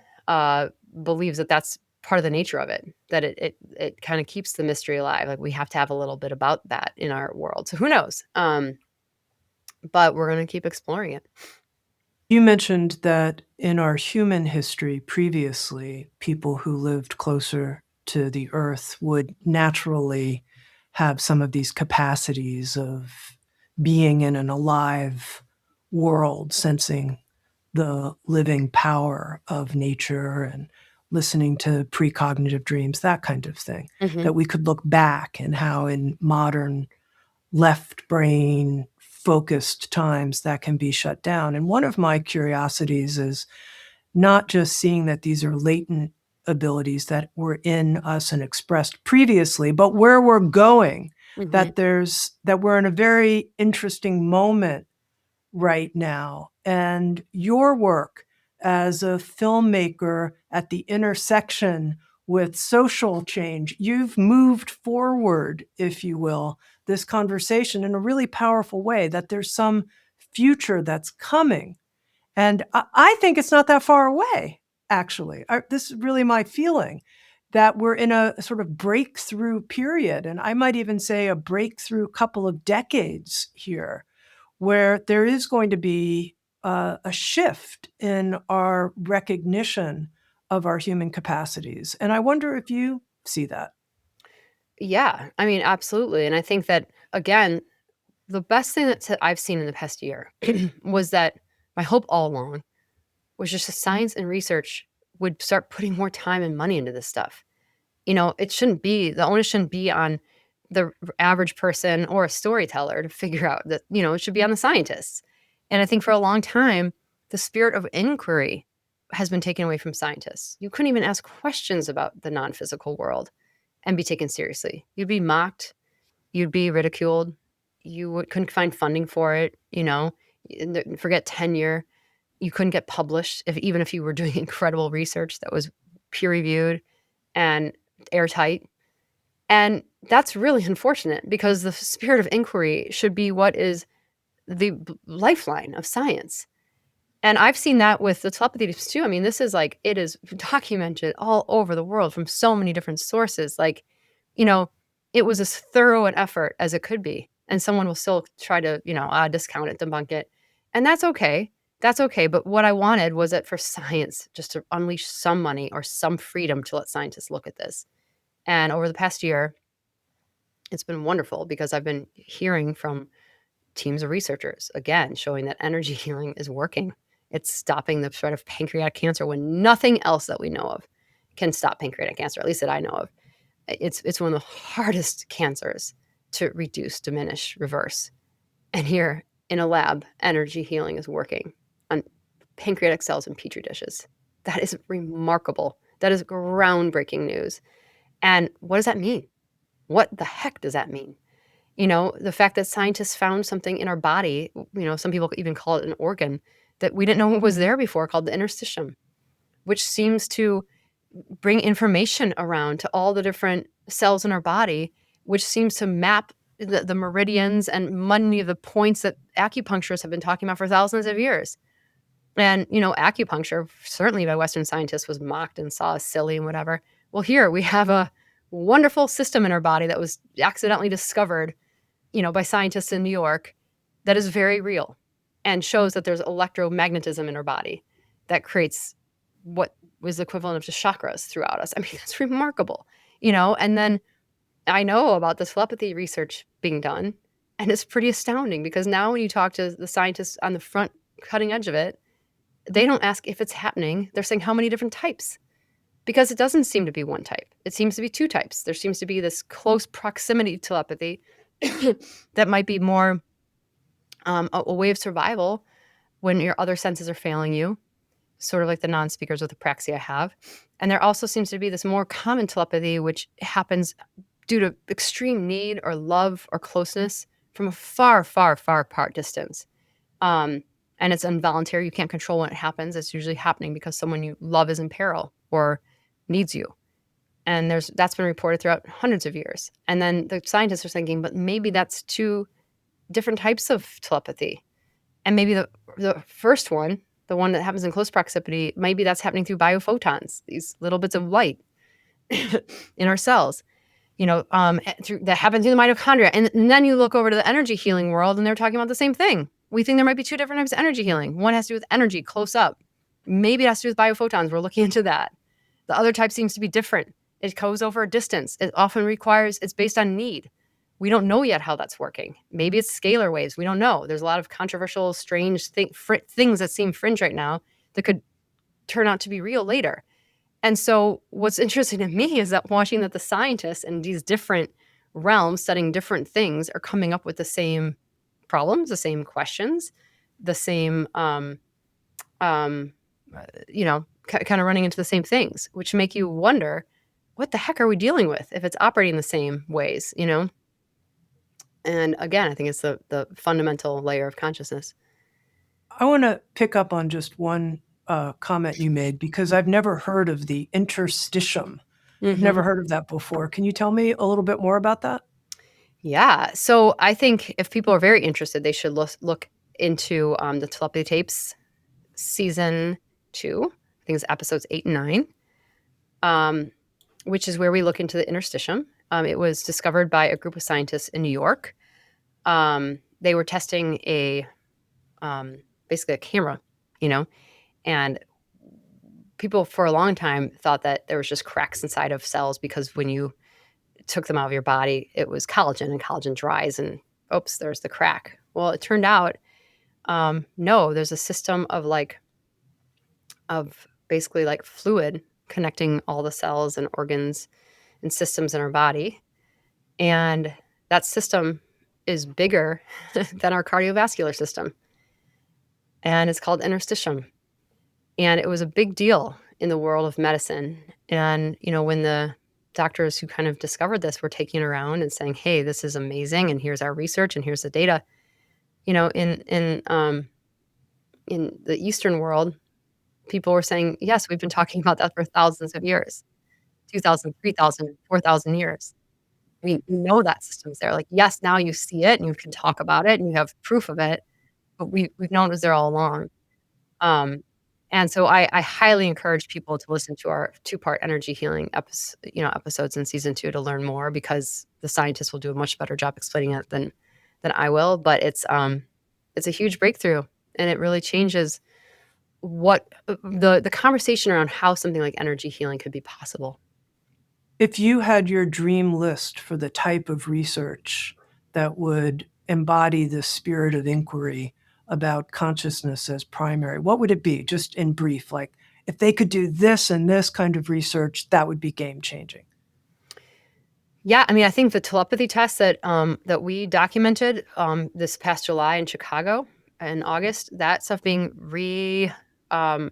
believes that that's part of the nature of it, that it kind of keeps the mystery alive. Like, we have to have a little bit about that in our world. So who knows? But we're going to keep exploring it. You mentioned that in our human history previously, people who lived closer to the earth would naturally have some of these capacities of being in an alive world, sensing the living power of nature and listening to precognitive dreams, that kind of thing, Mhm. that we could look back and how in modern left brain focused times that can be shut down. And one of my curiosities is not just seeing that these are latent abilities that were in us and expressed previously, but where we're going, Mhm. that we're in a very interesting moment right now. And your work as a filmmaker at the intersection with social change, you've moved forward, if you will, this conversation in a really powerful way, that there's some future that's coming. And I think it's not that far away, actually. This is really my feeling, that we're in a sort of breakthrough period. And I might even say a breakthrough couple of decades here, where there is going to be a shift in our recognition of our human capacities. And I wonder if you see that. Yeah, I mean, absolutely. And I think that, again, the best thing that I've seen in the past year was that my hope all along was just that science and research would start putting more time and money into this stuff. It shouldn't be, the onus shouldn't be on the average person or a storyteller to figure out that, it should be on the scientists. And I think for a long time, the spirit of inquiry has been taken away from scientists. You couldn't even ask questions about the non physical world and be taken seriously. You'd be mocked, you'd be ridiculed, couldn't find funding for it, forget tenure. You couldn't get published even if you were doing incredible research that was peer reviewed and airtight. And that's really unfortunate because the spirit of inquiry should be what is the lifeline of science. And I've seen that with the telepathy tapes too. I mean, this is like, it is documented all over the world from so many different sources. Like, you know, it was as thorough an effort as it could be. And someone will still try to, discount it, debunk it. And that's okay. That's okay. But what I wanted was that for science just to unleash some money or some freedom to let scientists look at this. And over the past year, it's been wonderful because I've been hearing from teams of researchers, again, showing that energy healing is working. It's stopping the spread of pancreatic cancer when nothing else that we know of can stop pancreatic cancer, at least that I know of. It's one of the hardest cancers to reduce, diminish, reverse. And here in a lab, energy healing is working on pancreatic cells in petri dishes. That is remarkable. That is groundbreaking news. And what does that mean? What the heck does that mean? The fact that scientists found something in our body, some people even call it an organ that we didn't know was there before, called the interstitium, which seems to bring information around to all the different cells in our body, which seems to map the meridians and many of the points that acupuncturists have been talking about for thousands of years. And, acupuncture, certainly by Western scientists, was mocked and saw as silly and whatever. Well, here we have a wonderful system in our body that was accidentally discovered, by scientists in New York that is very real and shows that there's electromagnetism in our body that creates what was the equivalent of just chakras throughout us. I mean, that's remarkable, and then I know about the telepathy research being done, and it's pretty astounding because now when you talk to the scientists on the front cutting edge of it, they don't ask if it's happening. They're saying how many different types, because it doesn't seem to be one type. It seems to be two types. There seems to be this close proximity telepathy that might be more a way of survival when your other senses are failing you, sort of like the non-speakers with apraxia have. And there also seems to be this more common telepathy, which happens due to extreme need or love or closeness from a far, far, far apart distance. And it's involuntary. You can't control when it happens. It's usually happening because someone you love is in peril or needs you. And that's been reported throughout hundreds of years. And then the scientists are thinking, but maybe that's two different types of telepathy. And maybe the first one, the one that happens in close proximity, maybe that's happening through biophotons, these little bits of light in our cells, that happen through the mitochondria. And then you look over to the energy healing world and they're talking about the same thing. We think there might be two different types of energy healing. One has to do with energy close up. Maybe it has to do with biophotons. We're looking into that. The other type seems to be different. It goes over a distance. It often it's based on need. We don't know yet how that's working. Maybe it's scalar waves. We don't know. There's a lot of controversial, strange things that seem fringe right now that could turn out to be real later. And so what's interesting to me is that watching that the scientists in these different realms studying different things are coming up with the same problems, the same questions, the same, kind of running into the same things, which make you wonder, what the heck are we dealing with if it's operating the same ways, And again, I think it's the fundamental layer of consciousness. I want to pick up on just one comment you made, because I've never heard of the interstitium. I've never heard of that before. Can you tell me a little bit more about that? Yeah. So I think if people are very interested, they should look into the Telepathy Tapes season 2. I think it's episodes 8 and 9, which is where we look into the interstitium. It was discovered by a group of scientists in New York. They were testing basically a camera, and people for a long time thought that there was just cracks inside of cells because when you took them out of your body, it was collagen, and collagen dries and oops, there's the crack. Well, it turned out, no, there's a system of basically like fluid connecting all the cells and organs and systems in our body. And that system is bigger than our cardiovascular system. And it's called interstitium. And it was a big deal in the world of medicine. And, when the doctors who kind of discovered this were taking it around and saying, hey, this is amazing, and here's our research, and here's the data, in the Eastern world, people were saying, yes, we've been talking about that for thousands of years, 2,000, 3,000, 4,000 years. We know that system's there. Like, yes, now you see it and you can talk about it and you have proof of it, but we've known it was there all along. And so I highly encourage people to listen to our 2-part energy healing episodes in season 2 to learn more, because the scientists will do a much better job explaining it than I will. But it's a huge breakthrough, and it really changes what the conversation around how something like energy healing could be possible. If you had your dream list for the type of research that would embody the spirit of inquiry about consciousness as primary, what would it be? Just in brief, like if they could do this and this kind of research, that would be game-changing. Yeah, I mean, I think the telepathy test that we documented this past July in Chicago in August, that stuff being done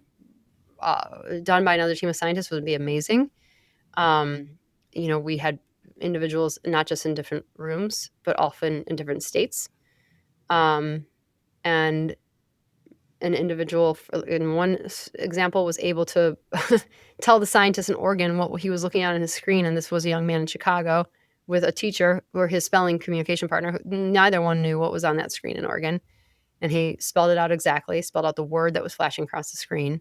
by another team of scientists would be amazing. We had individuals not just in different rooms, but often in different states. And an individual in one example was able to tell the scientist in Oregon what he was looking at on his screen, and this was a young man in Chicago with a teacher or his spelling communication partner. Neither one knew what was on that screen in Oregon. And he spelled it out exactly, spelled out the word that was flashing across the screen.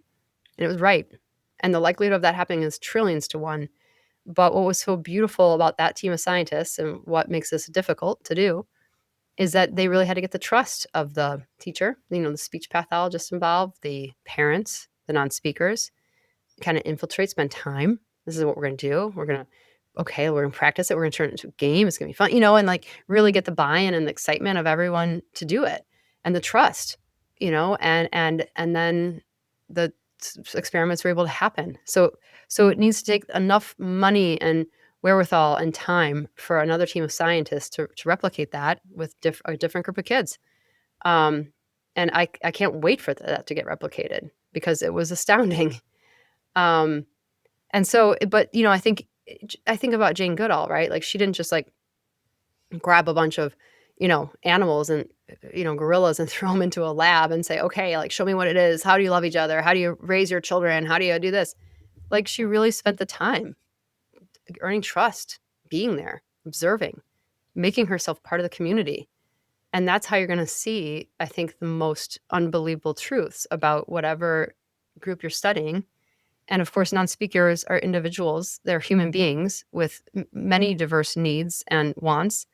And it was right. And the likelihood of that happening is trillions to one. But what was so beautiful about that team of scientists and what makes this difficult to do is that they really had to get the trust of the teacher, the speech pathologist involved, the parents, the non-speakers, kind of infiltrate, spend time. This is what we're going to do. We're going to practice it. We're going to turn it into a game. It's going to be fun, and like really get the buy-in and the excitement of everyone to do it and the trust, and then the experiments were able to happen. So it needs to take enough money and wherewithal and time for another team of scientists to replicate that with a different group of kids. And I can't wait for that to get replicated because it was astounding. And so, but I think about Jane Goodall, right? Like she didn't just like grab a bunch of, animals and, gorillas and throw them into a lab and say, okay, like show me what it is. How do you love each other? How do you raise your children? How do you do this? Like she really spent the time earning trust, being there, observing, making herself part of the community. And that's how you're going to see, I think, the most unbelievable truths about whatever group you're studying. And of course, non-speakers are individuals. They're human beings with many diverse needs and wants,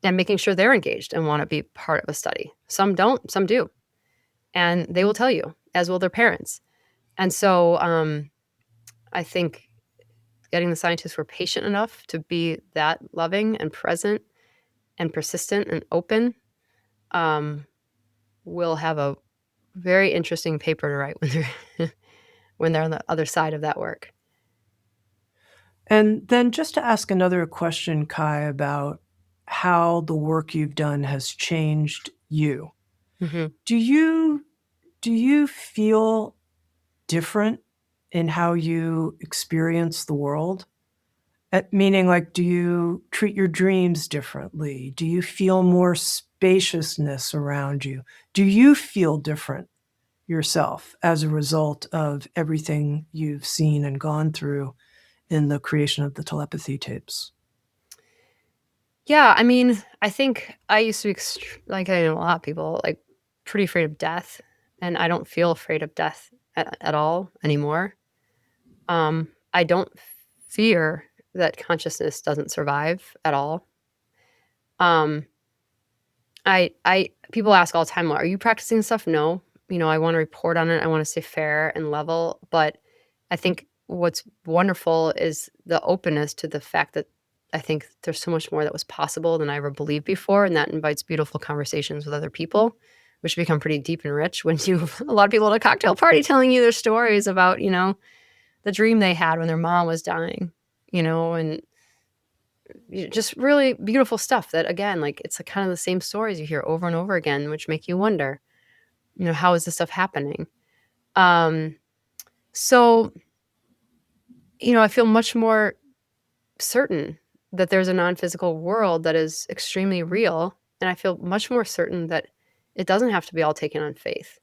and making sure they're engaged and want to be part of a study. Some don't, some do. And they will tell you, as will their parents. And so I think getting the scientists who are patient enough to be that loving and present and persistent and open will have a very interesting paper to write when they're on the other side of that work. And then just to ask another question, Ky, about how the work you've done has changed you. Mm-hmm. Do you feel different in how you experience the world? Meaning, like, do you treat your dreams differently? Do you feel more spaciousness around you? Do you feel different yourself as a result of everything you've seen and gone through in the creation of the telepathy tapes? Yeah, I mean, I think I used to be, like I know a lot of people, like pretty afraid of death, and I don't feel afraid of death at all anymore. I don't fear that consciousness doesn't survive at all. Um, I people ask all the time, "Well, are you practicing stuff?" No, I want to report on it. I want to stay fair and level, but I think what's wonderful is the openness to the fact that I think there's so much more that was possible than I ever believed before, and that invites beautiful conversations with other people, which become pretty deep and rich when you have a lot of people at a cocktail party telling you their stories about, the dream they had when their mom was dying, and just really beautiful stuff that, again, like it's kind of the same stories you hear over and over again, which make you wonder, how is this stuff happening? Um, so, I feel much more certain that there's a non-physical world that is extremely real. And I feel much more certain that it doesn't have to be all taken on faith.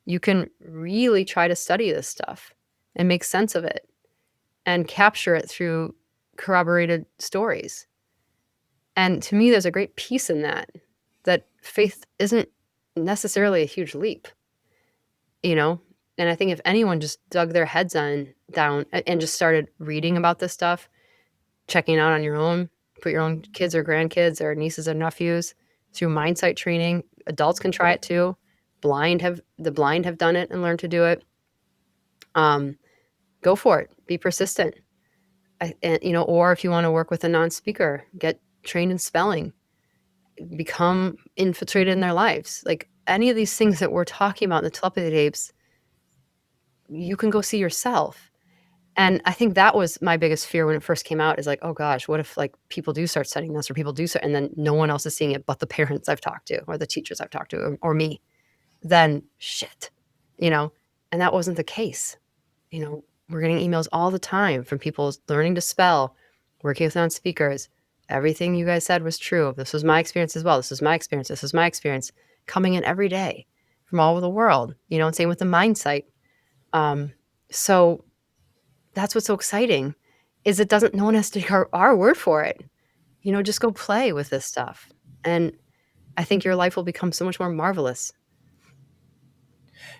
You can really try to study this stuff and make sense of it and capture it through corroborated stories. And to me, there's a great piece in that faith isn't necessarily a huge leap, And I think if anyone just dug their heads down and just started reading about this stuff, checking out on your own, put your own kids or grandkids or nieces or nephews through Mindsight training. Adults can try it too. The blind have done it and learned to do it. Go for it. Be persistent. Or if you want to work with a non-speaker, get trained in spelling, become infiltrated in their lives. Like any of these things that we're talking about in the telepathy tapes, you can go see yourself. And I think that was my biggest fear when it first came out, is like, oh gosh, what if like people do start studying this, or people do start, and then no one else is seeing it but the parents I've talked to or the teachers I've talked to or me. Then shit, and that wasn't the case. We're getting emails all the time from people learning to spell, working with non-speakers. Everything you guys said was true. This was my experience as well. This is my experience. This is my experience, coming in every day from all over the world, and same with the Mindsight. So that's what's so exciting, is no one has to take our word for it. just go play with this stuff. And I think your life will become so much more marvelous.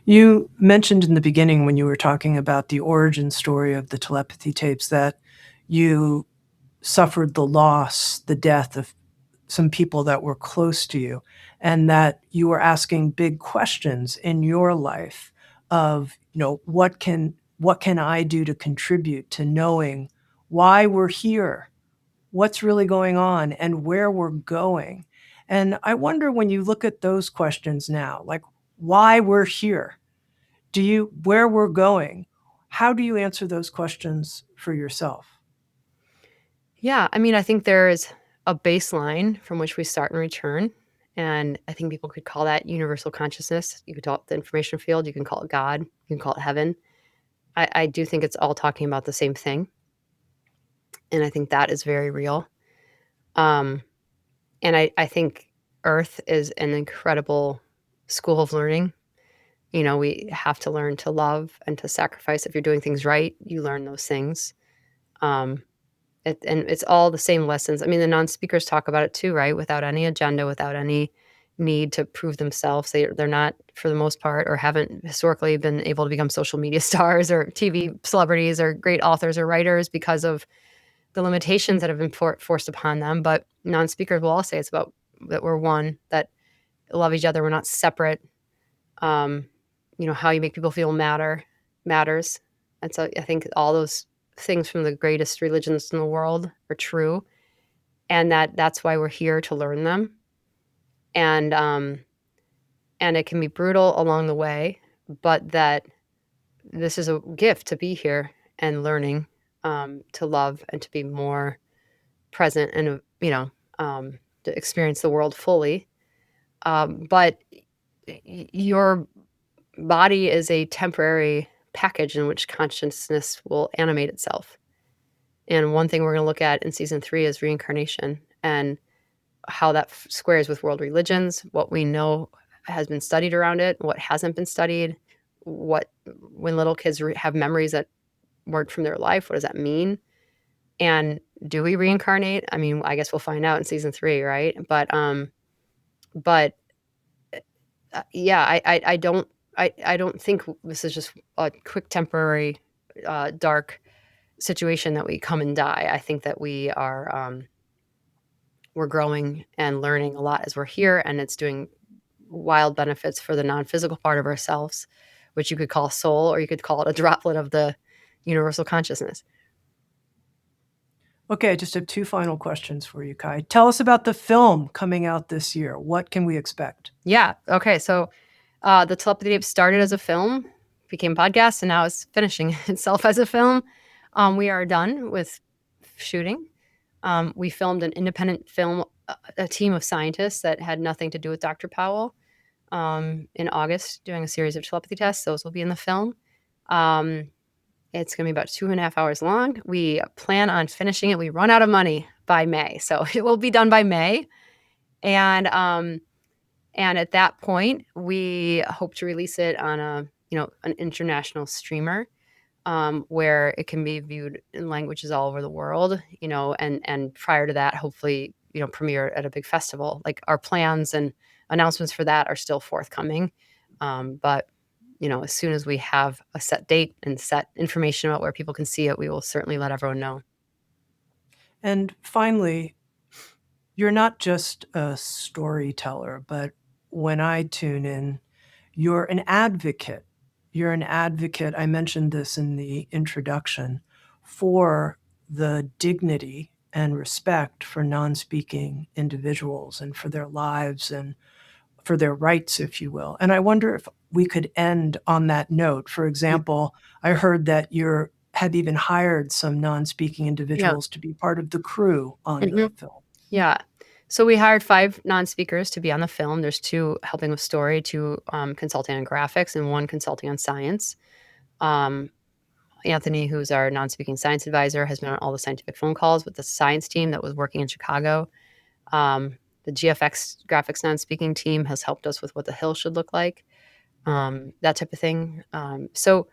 You mentioned in the beginning when you were talking about the origin story of the telepathy tapes that you suffered the loss, the death of some people that were close to you, and that you were asking big questions in your life of, what can I do to contribute to knowing why we're here, what's really going on, and where we're going. And I wonder, when you look at those questions now, like why we're here, where we're going, how do you answer those questions for yourself? Yeah, I mean, I think there is a baseline from which we start and return. And I think people could call that universal consciousness. You could call it the information field. You can call it God. You can call it heaven. I do think it's all talking about the same thing. And I think that is very real. Um, and I think Earth is an incredible school of learning. We have to learn to love and to sacrifice. If you're doing things right, you learn those things. Um, and it's all the same lessons. I mean, the non-speakers talk about it too, right? Without any agenda, without any need to prove themselves. They're not, for the most part, or haven't historically been able to become social media stars or TV celebrities or great authors or writers because of the limitations that have been forced upon them. But non-speakers will all say it's about that we're one, that love each other. We're not separate. Um, how you make people feel matters. And so I think all those things from the greatest religions in the world are true, and that's why we're here to learn them. And it can be brutal along the way, but that this is a gift to be here and learning, to love and to be more present and to experience the world fully. But your body is a temporary package in which consciousness will animate itself. And one thing we're going to look at in season 3 is reincarnation and how that squares with world religions, what we know has been studied around it, what hasn't been studied, what when little kids have memories that weren't from their life, what does that mean? And do we reincarnate? I mean, I guess we'll find out in season 3, right? But yeah, I don't think this is just a quick temporary dark situation that we come and die. I think that we're growing and learning a lot as we're here, and it's doing wild benefits for the non-physical part of ourselves, which you could call soul, or you could call it a droplet of the universal consciousness. Okay, I just have two final questions for you, Ky. Tell us about the film coming out this year. What can we expect? Yeah. Okay. So the Telepathy Tapes started as a film, became a podcast, and now it's finishing itself as a film. We are done with shooting. We filmed an independent film, a team of scientists that had nothing to do with Dr. Powell, in August, doing a series of telepathy tests. Those will be in the film. Um, it's going to be about 2.5 hours long. We plan on finishing it. We run out of money by May, so it will be done by May. And at that point, we hope to release it on an international streamer, where it can be viewed in languages all over the world. And prior to that, hopefully, premiere at a big festival. Like, our plans and announcements for that are still forthcoming. But as soon as we have a set date and set information about where people can see it, we will certainly let everyone know. And finally, you're not just a storyteller, but when I tune in, you're an advocate. You're an advocate, I mentioned this in the introduction, for the dignity and respect for non-speaking individuals and for their lives and for their rights, if you will. And I wonder if we could end on that note. For example, I heard that you have even hired some non-speaking Yeah. individuals to be part of the crew on Mhm. the film. Yeah. So we hired 5 non-speakers to be on the film. There's 2 helping with story, 2 consulting on graphics, and 1 consulting on science. Um, Anthony, who's our non-speaking science advisor, has been on all the scientific phone calls with the science team that was working in Chicago. The GFX graphics non-speaking team has helped us with what the hill should look like, that type of thing. So,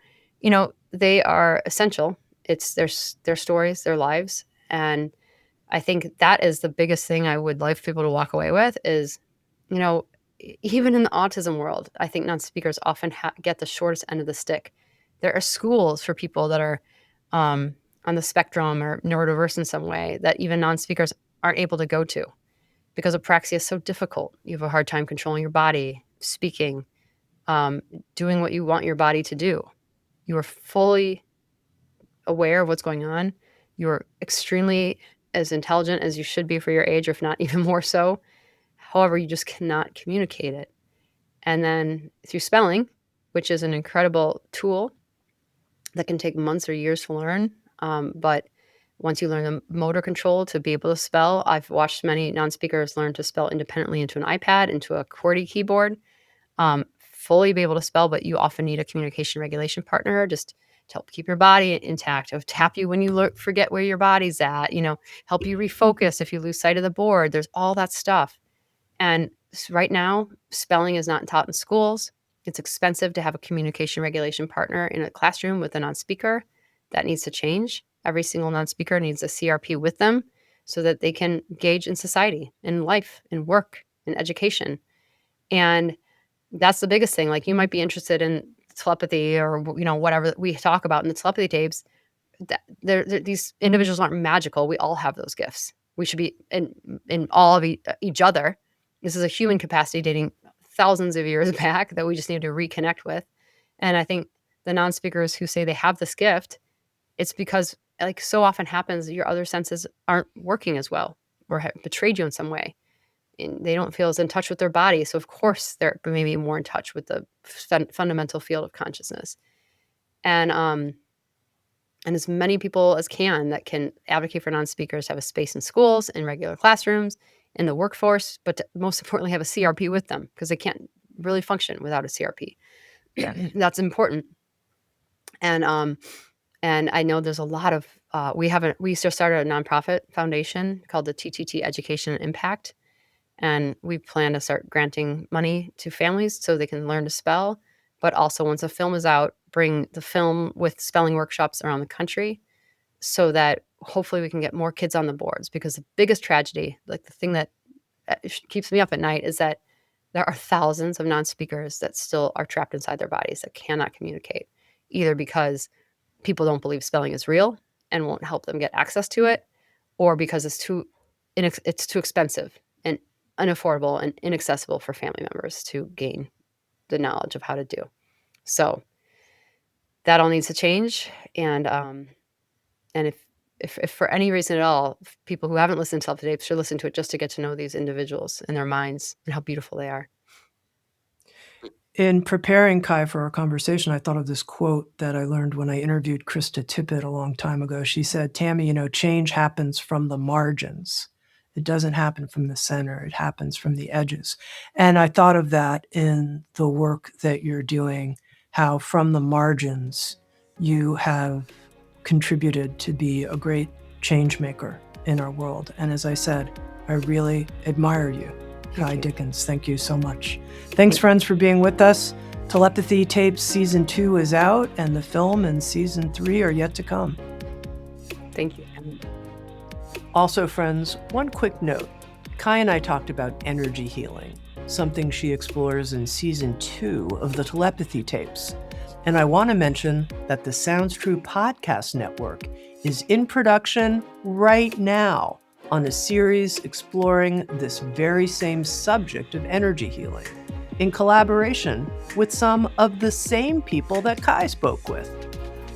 they are essential. It's their stories, their lives, and I think that is the biggest thing I would like people to walk away with is, even in the autism world, I think non-speakers often get the shortest end of the stick. There are schools for people that are on the spectrum or neurodiverse in some way that even non-speakers aren't able to go to because apraxia is so difficult. You have a hard time controlling your body, speaking, doing what you want your body to do. You are fully aware of what's going on. You're extremely as intelligent as you should be for your age, or if not even more so. However, you just cannot communicate it. And then through spelling, which is an incredible tool that can take months or years to learn. But once you learn the motor control to be able to spell, I've watched many non-speakers learn to spell independently into an iPad, into a QWERTY keyboard, fully be able to spell, but you often need a communication regulation partner just to help keep your body intact, to tap you when you forget where your body's at, help you refocus if you lose sight of the board. There's all that stuff. And right now, spelling is not taught in schools. It's expensive to have a communication regulation partner in a classroom with a non-speaker. That needs to change. Every single non-speaker needs a CRP with them so that they can engage in society, in life, in work, in education. And that's the biggest thing. Like, you might be interested in telepathy or, whatever we talk about in the telepathy tapes. These individuals aren't magical. We all have those gifts. We should be in all of each other. This is a human capacity dating thousands of years back that we just need to reconnect with. And I think the non-speakers who say they have this gift, it's because, like so often happens, your other senses aren't working as well or have betrayed you in some way. And they don't feel as in touch with their body. So of course they're maybe more in touch with the fundamental field of consciousness. And as many people as that can advocate for non-speakers, have a space in schools, in regular classrooms, in the workforce, but most importantly have a CRP with them, because they can't really function without a CRP. That's important. And I know there's a lot of we just started a nonprofit foundation called the TTT Education and Impact. And we plan to start granting money to families so they can learn to spell. But also, once a film is out, bring the film with spelling workshops around the country so that hopefully we can get more kids on the boards. Because the biggest tragedy, like the thing that keeps me up at night, is that there are thousands of non-speakers that still are trapped inside their bodies that cannot communicate, either because people don't believe spelling is real and won't help them get access to it, or because it's too expensive and unaffordable and inaccessible for family members to gain the knowledge of how to do. So that all needs to change. And if for any reason at all, people who haven't listened to Telepathy Tapes should listen to it just to get to know these individuals and their minds and how beautiful they are. In preparing Ky for our conversation, I thought of this quote that I learned when I interviewed Krista Tippett a long time ago. She said, "Tami, change happens from the margins. It doesn't happen from the center. It happens from the edges." And I thought of that in the work that you're doing, how from the margins you have contributed to be a great change maker in our world. And as I said, I really admire you. Ky Dickens, thank you so much. Thanks, friends, for being with us. Telepathy Tapes Season 2 is out, and the film and Season 3 are yet to come. Thank you. Also, friends, one quick note. Ky and I talked about energy healing, something she explores in Season 2 of the Telepathy Tapes. And I want to mention that the Sounds True podcast network is in production right now on a series exploring this very same subject of energy healing, in collaboration with some of the same people that Ky spoke with.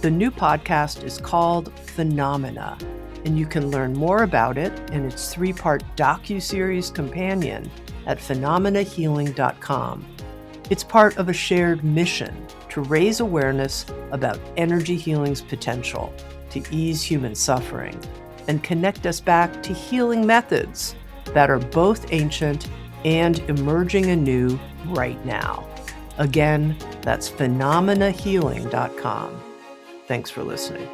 The new podcast is called Phenomena, and you can learn more about it in its 3-part docuseries companion at phenomenahealing.com. It's part of a shared mission to raise awareness about energy healing's potential to ease human suffering and connect us back to healing methods that are both ancient and emerging anew right now. Again, that's phenomenahealing.com. Thanks for listening.